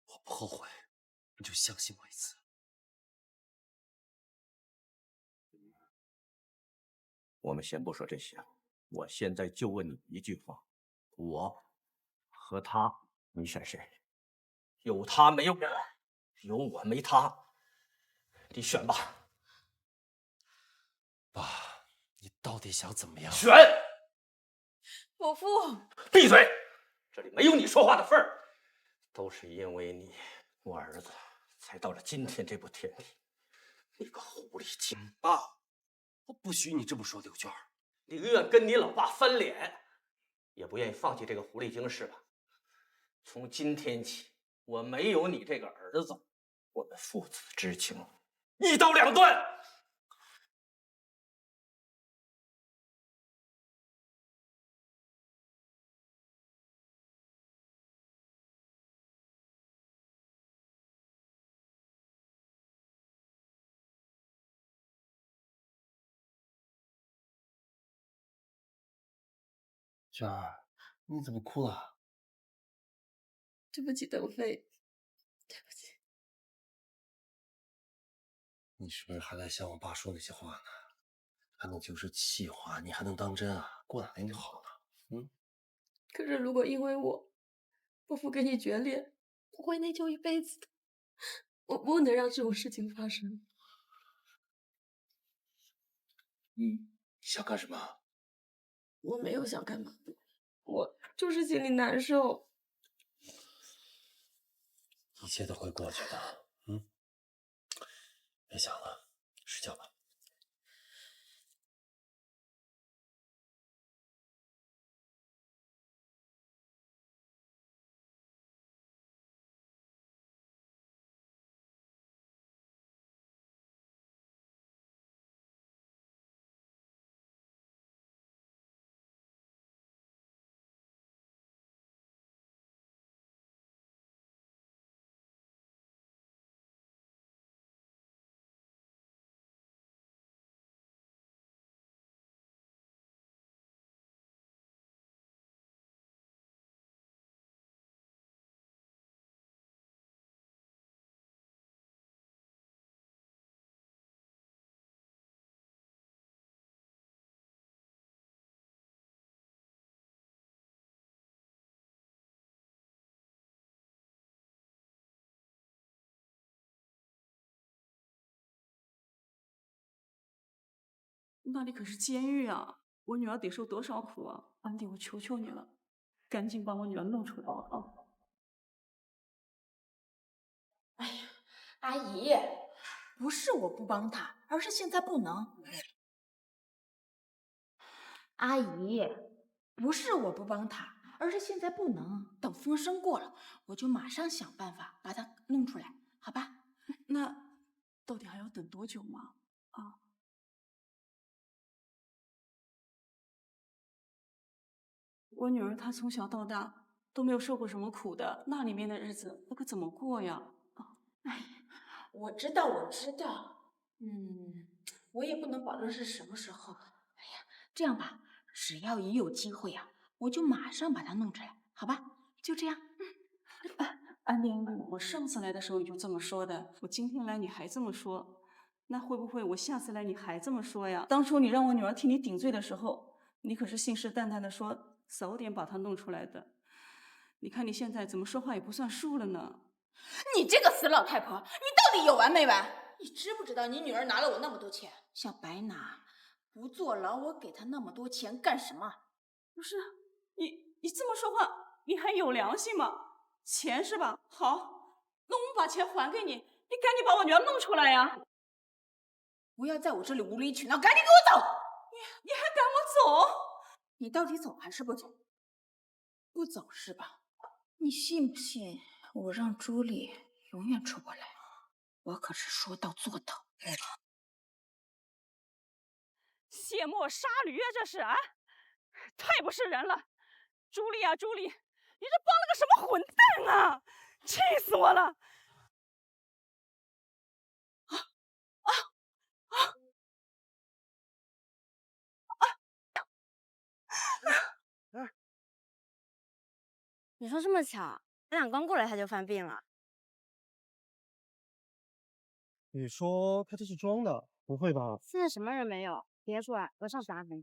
Speaker 12: 我不后悔，你就相信我一次。
Speaker 10: 我们先不说这些，我现在就问你一句话：我和他，你选谁？有他没有我，有我没他，你选吧。
Speaker 12: 爸，你到底想怎么样？
Speaker 10: 选！
Speaker 18: 伯父，
Speaker 10: 闭嘴！这里没有你说话的份儿。都是因为你，我儿子才到了今天这步田地。你个狐狸精！
Speaker 12: 爸。
Speaker 2: 不许你这么说，刘娟儿。
Speaker 5: 宁愿跟你老爸翻脸，也不愿意放弃这个狐狸精，是吧？从今天起，我没有你这个儿子，我们父子之情一刀两断。
Speaker 2: 娟儿，你怎么哭了？
Speaker 15: 对不起，邓飞，对不起。
Speaker 2: 你是不是还在想我爸说那些话呢？那就是气话，你还能当真啊？过两天就好了。嗯。
Speaker 15: 可是如果因为我不服跟你决裂，我会内疚一辈子的。我不能让这种事情发生。
Speaker 2: 你想干什么？
Speaker 15: 我没有想干嘛，我就是心里难受。
Speaker 2: 一切都会过去的。嗯，别想了，睡觉吧。
Speaker 15: 那里可是监狱啊！我女儿得受多少苦啊！安迪，我求求你了，赶紧把我女儿弄出来啊！
Speaker 18: 哎呀，阿姨，不是我不帮她，而是现在不能。阿姨，不是我不帮她，而是现在不能。等风声过了，我就马上想办法把她弄出来，好吧？
Speaker 15: 那到底还要等多久吗？啊？我女儿她从小到大都没有受过什么苦的，那里面的日子那可怎么过呀？
Speaker 18: 哎，我知道，我知道，我也不能保证是什么时候。哎呀，这样吧，只要一有机会啊，我就马上把它弄出来，好吧？就这样。
Speaker 15: 安妮，我上次来的时候你就这么说的，我今天来你还这么说，那会不会我下次来你还这么说呀？当初你让我女儿替你顶罪的时候，你可是信誓旦旦的说早点把她弄出来的。你看你现在怎么说话也不算数了呢？
Speaker 18: 你这个死老太婆，你到底有完没完？你知不知道你女儿拿了我那么多钱，想白拿，不坐牢，我给她那么多钱干什么？
Speaker 15: 不是，你这么说话，你还有良心吗？钱是吧？好，那我们把钱还给你，你赶紧把我女儿弄出来呀！
Speaker 18: 不要在我这里无理取闹，赶紧给我走！
Speaker 15: 你还赶我走？
Speaker 18: 你到底走还是不走？不走是吧？你信不信我让朱莉永远出不来？我可是说到做到。
Speaker 15: 卸磨杀驴啊，这是啊！太不是人了！朱莉啊，朱莉，你这帮了个什么混蛋啊！气死我了！
Speaker 14: 你说这么巧，咱俩刚过来他就犯病了。
Speaker 3: 你说他这是装的，不会吧？
Speaker 14: 现在什么人没有？别说啊，额上啥痕？阿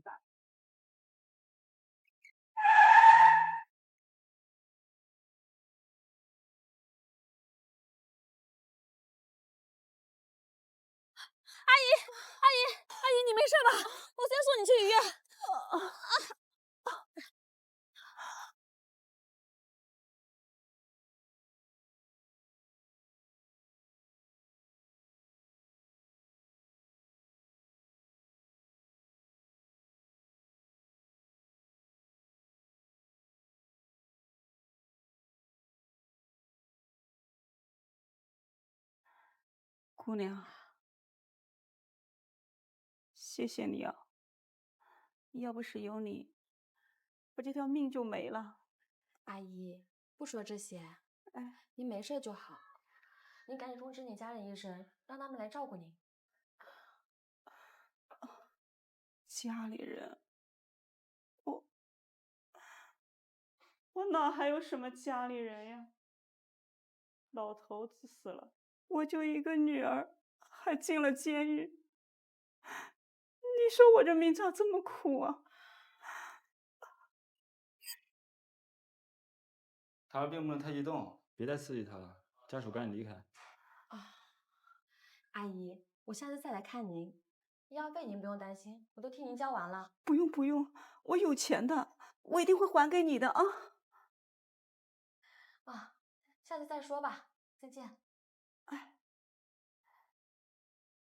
Speaker 14: 姨，你没事吧？我先送你去医院。
Speaker 1: 姑娘，谢谢你啊！要不是有你，我这条命就没了。
Speaker 14: 阿姨，不说这些，
Speaker 1: 哎，
Speaker 14: 您没事就好。您赶紧通知你家人一声，让他们来照顾您。
Speaker 1: 家里人，我哪还有什么家里人呀？老头子死了，我就一个女儿，还进了监狱。你说我这命咋这么苦啊？
Speaker 21: 他儿并不能太激动，别再刺激他了。家属赶紧离开。
Speaker 14: 阿姨，我下次再来看您，医药费您不用担心，我都替您交完了。
Speaker 1: 不用不用，我有钱的，我一定会还给你的啊！
Speaker 14: 下次再说吧，再见。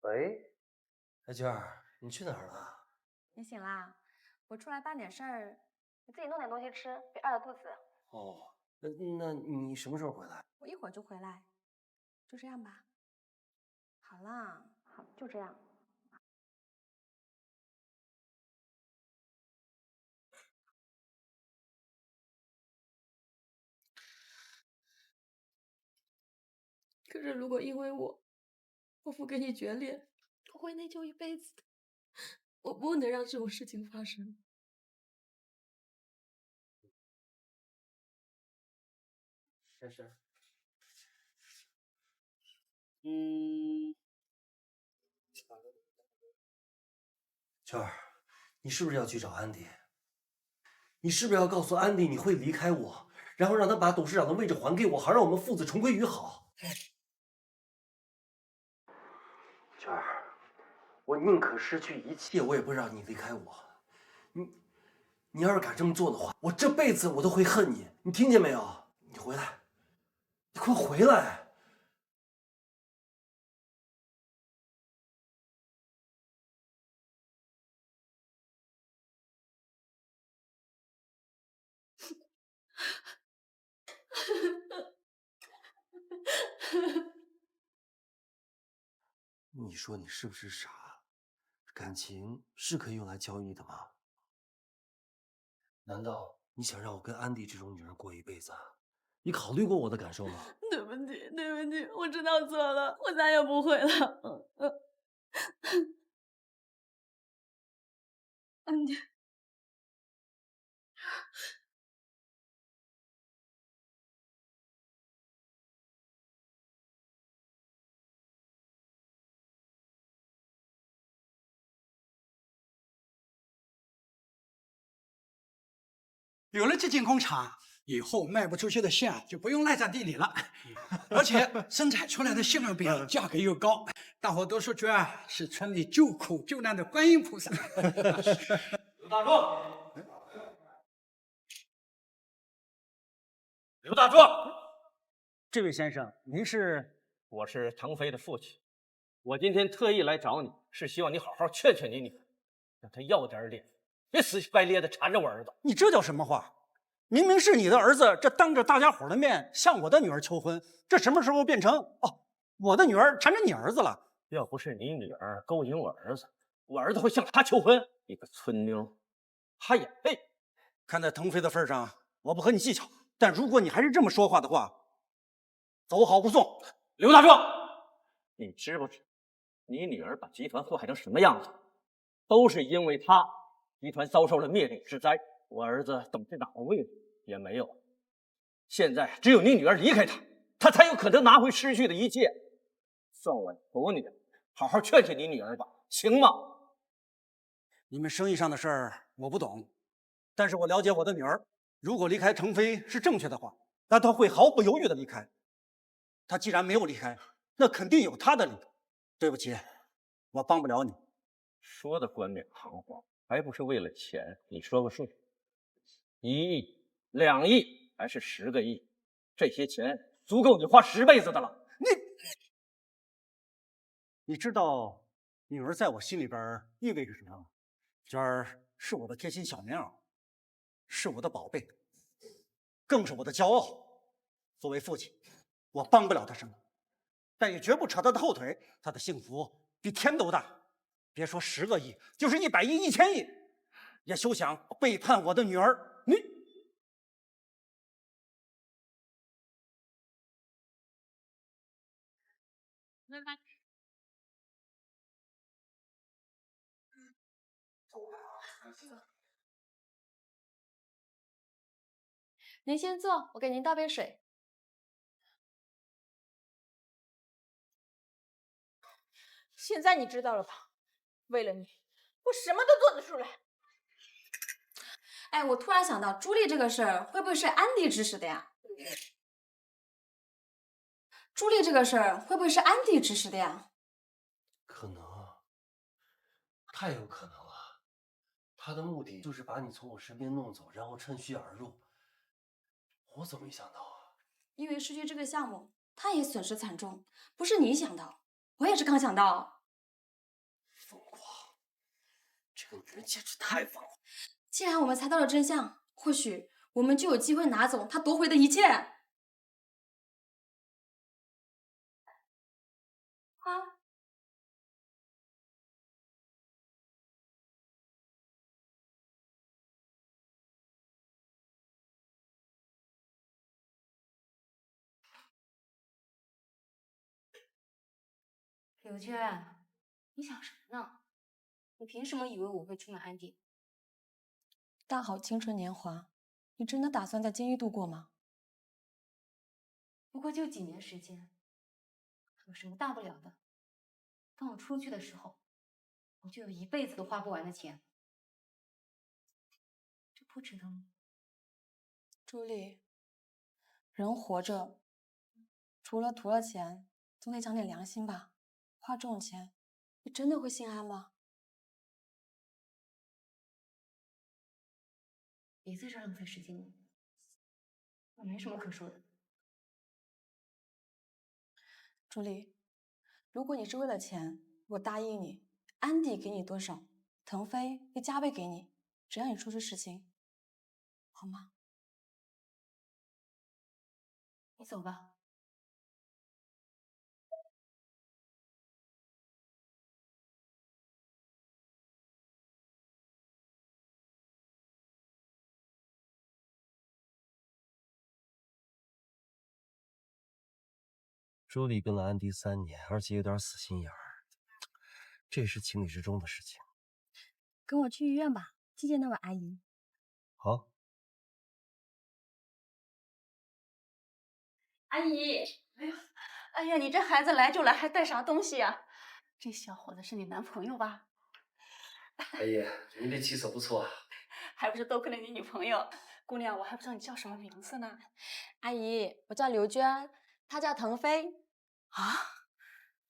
Speaker 2: 喂，哎娟儿，你去哪儿了？
Speaker 14: 你醒啦？我出来办点事儿，你自己弄点东西吃，别饿了肚子。
Speaker 2: 哦，那你什么时候回来？
Speaker 14: 我一会儿就回来，就这样吧。好啦，好，就这样。可是如果因为我夫跟你决裂，我会内疚一辈子的。我不能让这种事情发生。
Speaker 2: 珊珊，娟儿，你是不是要去找安迪？你是不是要告诉安迪你会离开我，然后让他把董事长的位置还给我，好让我们父子重归于好？娟儿，我宁可失去一切，我也不让你离开我。你要是敢这么做的话，我这辈子我都会恨你。你听见没有？你回来，你快回来！你说你是不是傻？感情是可以用来交易的吗？难道你想让我跟安迪这种女人过一辈子？你考虑过我的感受吗？
Speaker 7: 对不起，对不起，我知道错了，我再也不会了。安迪。
Speaker 9: 有了这间工厂，以后卖不出去的馅就不用赖在地里了，而且生产出来的馅儿饼价格又高，大伙都说娟儿是村里救苦救难的观音菩萨。
Speaker 5: 刘大壮，刘大壮，
Speaker 10: 这位先生，您是？
Speaker 5: 我是腾飞的父亲，我今天特意来找你，是希望你好好劝劝你女儿，让她要点脸，别死乞白咧的缠着我儿子。
Speaker 9: 你这叫什么话？明明是你的儿子，这当着大家伙的面向我的女儿求婚，这什么时候变成我的女儿缠着你儿子了？
Speaker 5: 要不是你女儿勾引我儿子，我儿子会向她求婚？一个村妞，她也配？
Speaker 9: 看在腾飞的份上，我不和你计较。但如果你还是这么说话的话，走好不送。
Speaker 5: 刘大壮，你知不知你女儿把集团祸害成什么样子？都是因为她，集团遭受了灭顶之灾。我儿子董事长的位置也没有，现在只有你女儿离开他，他才有可能拿回失去的一切。算我求你，好好劝劝你女儿吧，行吗？
Speaker 9: 你们生意上的事儿我不懂，但是我了解我的女儿，如果离开腾飞是正确的话，那她会毫不犹豫的离开。她既然没有离开，那肯定有她的理由。对不起，我帮不了你。
Speaker 5: 说的冠冕堂皇，还不是为了钱？你说个数，1亿、2亿还是10个亿？这些钱足够你花10辈子的了。
Speaker 9: 你知道女儿在我心里边意味着什么吗？娟儿是我的贴心小棉袄，是我的宝贝，更是我的骄傲。作为父亲，我帮不了她什么，
Speaker 3: 但也绝不扯他的后腿。他的幸福比天都大，别说10个亿，就是100亿、1000亿，也休想背叛我的女儿。你。
Speaker 14: 您先坐，我给您倒杯水。
Speaker 18: 现在你知道了吧？为了你，我什么都做得出来。
Speaker 16: 哎，我突然想到，朱莉这个事儿会不会是安迪指使的呀？朱莉这个事儿会不会是安迪指使的呀？
Speaker 2: 可能啊，太有可能了。他的目的就是把你从我身边弄走，然后趁虚而入。我怎么没想到啊？
Speaker 16: 因为失去这个项目，他也损失惨重。不是你想到，我也是刚想到。
Speaker 2: 疯狂，这个女人简直太疯狂。
Speaker 16: 既然我们猜到了真相，或许我们就有机会拿走他夺回的一切。啊！
Speaker 11: 刘娟，你想什么呢？你凭什么以为我会出卖安迪？
Speaker 16: 大好青春年华，你真的打算在监狱度过吗？
Speaker 11: 不过就几年时间，有什么大不了的？当我出去的时候，我就有一辈子都花不完的钱，这不值得吗？
Speaker 16: 朱莉，人活着，除了图了钱，总得讲点良心吧。花这种钱，你真的会心安吗？
Speaker 11: 别在这浪费时间了，我没什么可说的。
Speaker 16: 朱莉，如果你是为了钱，我答应你，安迪给你多少，腾飞会加倍给你，只要你出事情，好吗？
Speaker 11: 你走吧。
Speaker 2: 朱莉跟了安迪3年，而且有点死心眼儿，这是情理之中的事情。
Speaker 14: 跟我去医院吧，去见那位阿姨。
Speaker 2: 好。
Speaker 18: 阿姨，哎呀，你这孩子来就来，还带啥东西呀？这小伙子是你男朋友吧？
Speaker 2: 阿姨，您这气色不错啊。
Speaker 18: 还不是多亏了你女朋友。姑娘，我还不知道你叫什么名字呢。
Speaker 16: 阿姨，我叫刘娟，她叫腾飞。
Speaker 18: 啊？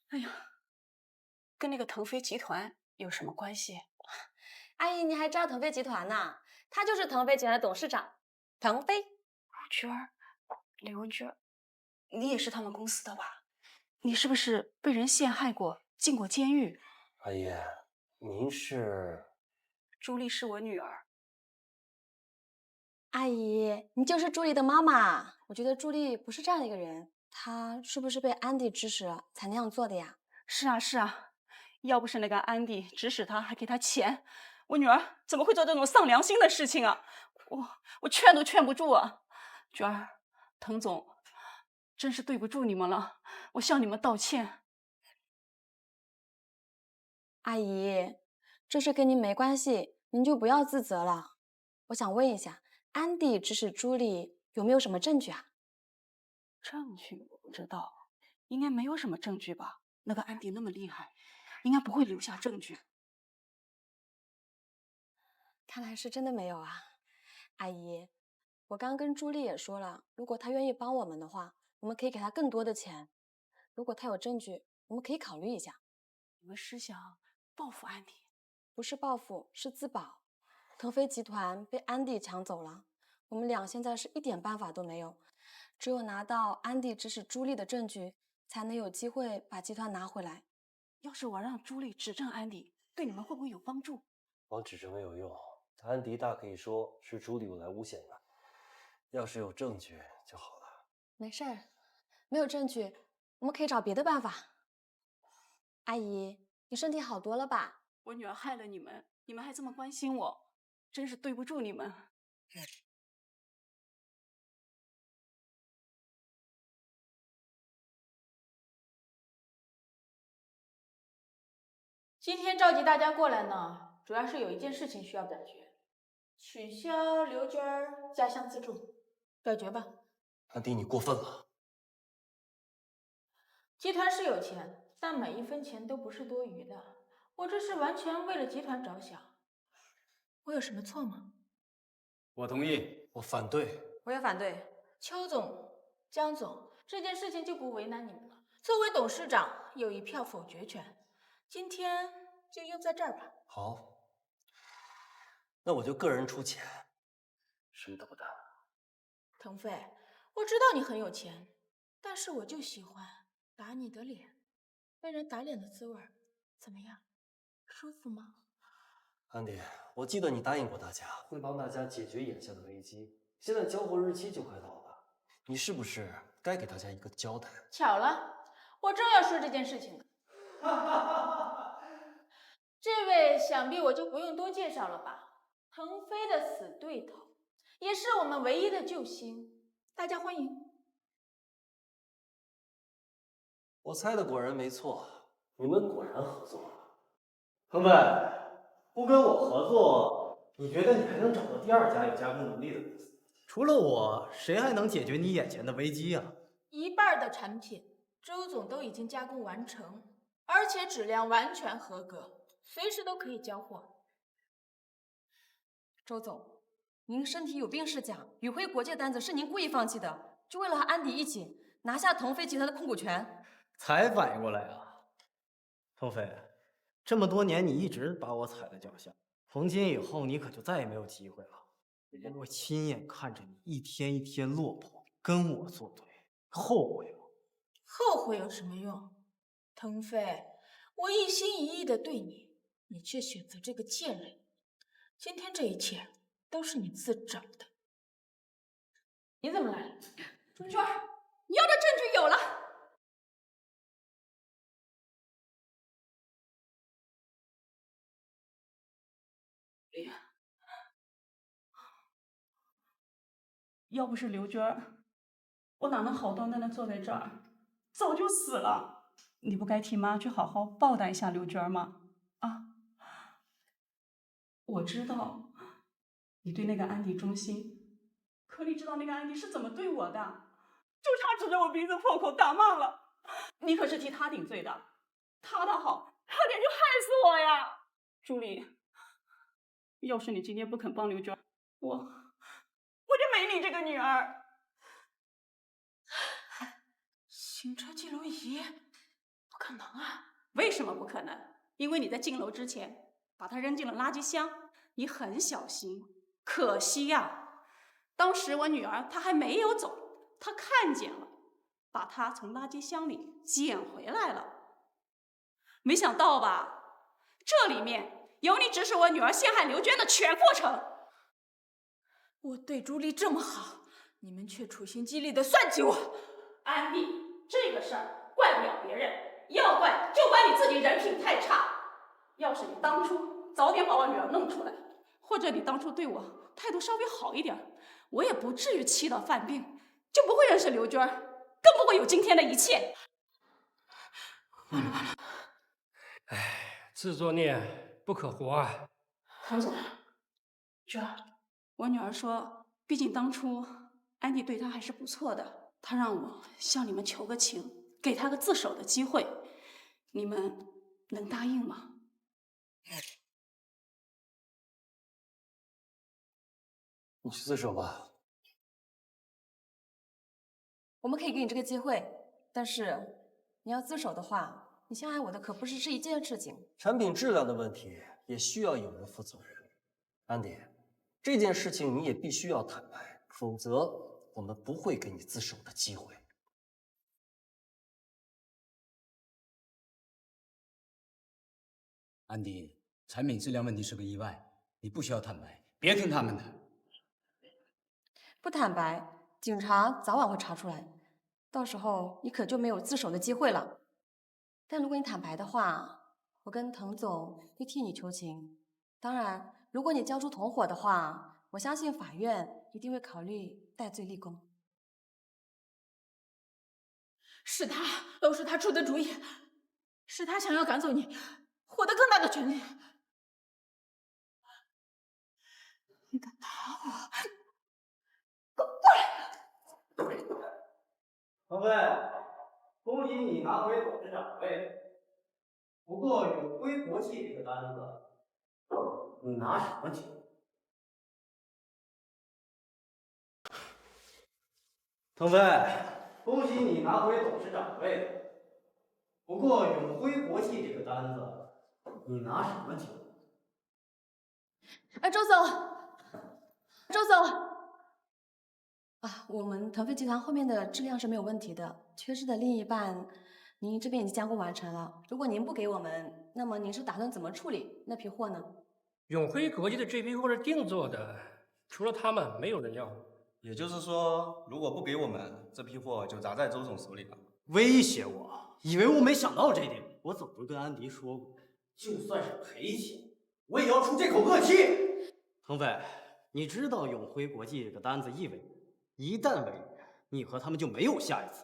Speaker 18: 哎呀，跟那个腾飞集团有什么关系？
Speaker 16: 阿姨，你还知道腾飞集团呢？他就是腾飞集团的董事长，腾飞。
Speaker 18: 刘娟，你也是他们公司的吧？你是不是被人陷害过，进过监狱？
Speaker 2: 阿姨，您是？
Speaker 18: 朱莉是我女儿。
Speaker 16: 阿姨，你就是朱莉的妈妈。我觉得朱莉不是这样的一个人，她是不是被安迪指使了才那样做的呀？
Speaker 18: 是啊，是啊，要不是那个安迪指使她，还给她钱，我女儿怎么会做这种丧良心的事情啊？我劝都劝不住啊！娟儿，滕总，真是对不住你们了，我向你们道歉。
Speaker 16: 阿姨，这事跟您没关系，您就不要自责了。我想问一下，安迪指使朱莉有没有什么证据啊？
Speaker 18: 证据我不知道，应该没有什么证据吧？那个安迪那么厉害，应该不会留下证据。
Speaker 16: 看来是真的没有啊。阿姨，我刚跟朱莉也说了，如果她愿意帮我们的话，我们可以给她更多的钱。如果她有证据，我们可以考虑一下。
Speaker 18: 你们是想报复安迪？
Speaker 16: 不是报复，是自保。腾飞集团被安迪抢走了，我们俩现在是一点办法都没有，只有拿到安迪指使朱莉的证据，才能有机会把集团拿回来。
Speaker 18: 要是我让朱莉指证安迪，对你们会不会有帮助？
Speaker 2: 光指证没有用，安迪大可以说是朱莉用来诬陷的，要是有证据就好了。
Speaker 16: 没事儿，没有证据，
Speaker 14: 我们可以找别的办法。阿姨，你身体好多了吧？
Speaker 1: 我女儿害了你们，你们还这么关心我，真是对不住你们。
Speaker 18: 今天召集大家过来呢，主要是有一件事情需要表决，取消刘娟儿家乡资助，表决吧。
Speaker 12: 安迪，你过分了。
Speaker 18: 集团是有钱，但每一分钱都不是多余的。我这是完全为了集团着想，我有什么错吗？
Speaker 21: 我同意。
Speaker 12: 我反对。
Speaker 16: 我也反对。
Speaker 18: 邱总、江总，这件事情就不为难你们了。作为董事长，有一票否决权，今天就用在这儿吧。
Speaker 12: 好，那我就个人出钱，什么都不干。
Speaker 18: 腾飞，我知道你很有钱，但是我就喜欢打你的脸，被人打脸的滋味儿，怎么样？舒服吗？
Speaker 12: 安迪，我记得你答应过大家会帮大家解决眼下的危机，现在交货日期就快到了，你是不是该给大家一个交代？
Speaker 18: 巧了，我正要说这件事情呢。这位想必我就不用多介绍了吧？腾飞的死对头，也是我们唯一的救星，大家欢迎。
Speaker 12: 我猜的果然没错，你们果然合作了。腾飞，不跟我合作，你觉得你还能找到第二家有加工能力的公司？
Speaker 3: 除了我，谁还能解决你眼前的危机啊？
Speaker 18: 一半的产品，周总都已经加工完成，而且质量完全合格，随时都可以交货。
Speaker 16: 周总，您身体有病是假，宇辉国际的单子是您故意放弃的，就为了和安迪一起拿下腾飞集团的控股权。
Speaker 3: 才反应过来啊，腾飞，这么多年你一直把我踩在脚下，从今以后你可就再也没有机会了。我亲眼看着你一天一天落魄，跟我作对，后悔吗？
Speaker 18: 后悔有什么用？腾飞，我一心一意的对你，你却选择这个贱人。今天这一切都是你自找的。你怎么来了？
Speaker 1: 春娟，你要的证据有了。要不是刘娟儿，我哪能好端端的坐在这儿？早就死了。你不该替妈去好好报答一下刘娟儿吗？啊，我知道你对那个安迪忠心，可你知道那个安迪是怎么对我的？就差指着我鼻子破口大骂了。你可是替他顶罪的，他的好差点就害死我呀！朱莉，要是你今天不肯帮刘娟，我就没你这个女儿。
Speaker 18: 行车记录仪，不可能啊！
Speaker 1: 为什么不可能？因为你在进楼之前把它扔进了垃圾箱，你很小心。可惜呀，当时我女儿她还没有走，她看见了，把它从垃圾箱里捡回来了。没想到吧，这里面有你指使我女儿陷害刘娟的全过程。
Speaker 18: 我对朱莉这么好，你们却处心积虑的算计我。
Speaker 1: 安迪，这个事儿怪不了别人，要怪就怪你自己人品太差。要是你当初早点把我女儿弄出来，或者你当初对我态度稍微好一点，我也不至于气到犯病，就不会认识刘娟，更不会有今天的一切。
Speaker 18: 完了完了！
Speaker 20: 哎，自作孽不可活啊！
Speaker 1: 唐总，娟儿，我女儿说，毕竟当初安迪对她还是不错的，她让我向你们求个情，给她个自首的机会，你们能答应吗？
Speaker 12: 你去自首吧。
Speaker 16: 我们可以给你这个机会，但是你要自首的话，你陷害我的可不是这一件事情。
Speaker 12: 产品质量的问题也需要有人负责任。安迪，这件事情你也必须要坦白，否则我们不会给你自首的机会。
Speaker 22: 安迪，产品质量问题是个意外，你不需要坦白，别听他们的。
Speaker 16: 不坦白，警察早晚会查出来。到时候你可就没有自首的机会了。但如果你坦白的话，我跟滕总会替你求情。当然，如果你交出同伙的话，我相信法院一定会考虑戴罪立功。
Speaker 18: 是他，都是他出的主意，是他想要赶走你，获得更大的权利。你敢打我？滚过来！
Speaker 21: 腾飞，恭喜你拿回董事长位。不过永辉国际这个单子，你拿什么酒？腾飞，恭喜你拿回董事长位。不过永辉国际这个单子，你拿什么酒？
Speaker 16: 哎，周总，周总。啊，我们腾飞集团后面的质量是没有问题的，缺失的另一半，您这边已经加工完成了。如果您不给我们，那么您是打算怎么处理那批货呢？
Speaker 20: 永辉国际的这批货是定做的，除了他们，没有人要。
Speaker 21: 也就是说，如果不给我们，这批货就砸在周总手里了。
Speaker 13: 威胁我？以为我没想到这一点？我怎么跟安迪说过？就算是赔钱，我也要出这口恶气。腾飞，你知道永辉国际这个单子意味着？一旦违约，你和他们就没有下一次。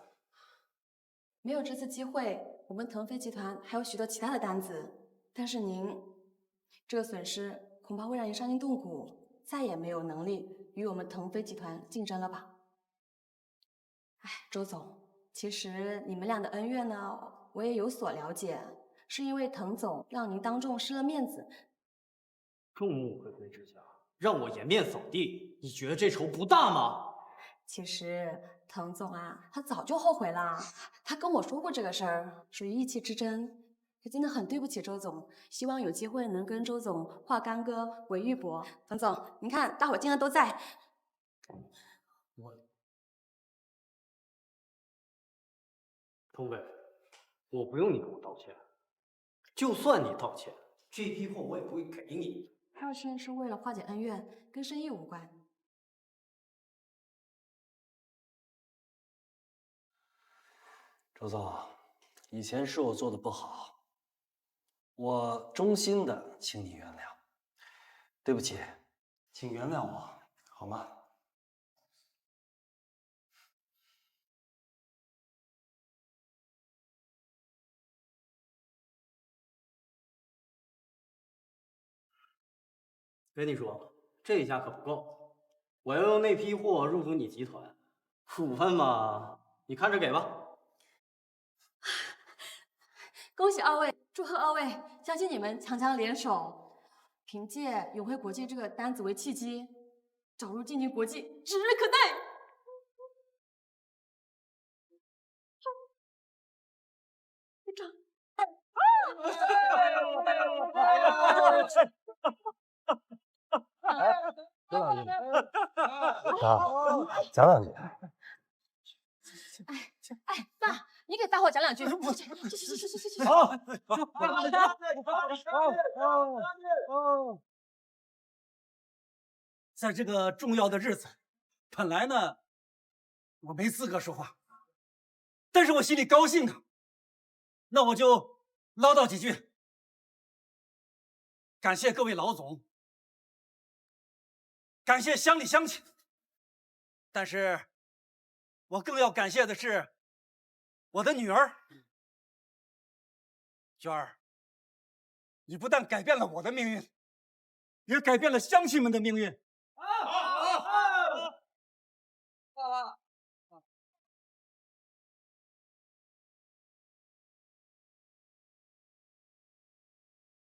Speaker 16: 没有这次机会，我们腾飞集团还有许多其他的单子。但是您这个损失恐怕会让您伤筋动骨，再也没有能力与我们腾飞集团竞争了吧？哎，周总，其实你们俩的恩怨呢，我也有所了解，是因为滕总让您当众失了面子。
Speaker 13: 众目睽睽之下，让我颜面扫地，你觉得这仇不大吗？
Speaker 16: 其实滕总啊，他早就后悔了，他跟我说过这个事儿，属于义气之争。真的很对不起周总，希望有机会能跟周总化干戈为玉帛。滕总，您看大伙今天都在。
Speaker 13: 腾飞，我不用你跟我道歉，就算你道歉，这批货我也不会给你。
Speaker 16: 还有事是为了化解恩怨，跟生意无关。
Speaker 12: 周总，以前是我做的不好，我衷心的请你原谅。对不起，请原谅我，好吗？
Speaker 13: 跟你说，这下可不够，我要用那批货入主你集团，股份嘛，你看着给吧。
Speaker 16: 恭喜二位，祝贺二位！相信你们强强联手，凭借永辉国际这个单子为契机，找入晋级国际指日可待。队长，
Speaker 12: 讲两句。
Speaker 16: 哎，爸，你给大伙讲两句。
Speaker 13: 在这个重要的日子，本来呢，我没资格说话，但是我心里高兴啊，那我就唠叨几句。感谢各位老总，感谢乡里乡亲，但是我更要感谢的是我的女儿娟儿，你不但改变了我的命运，也改变了乡亲们的命运。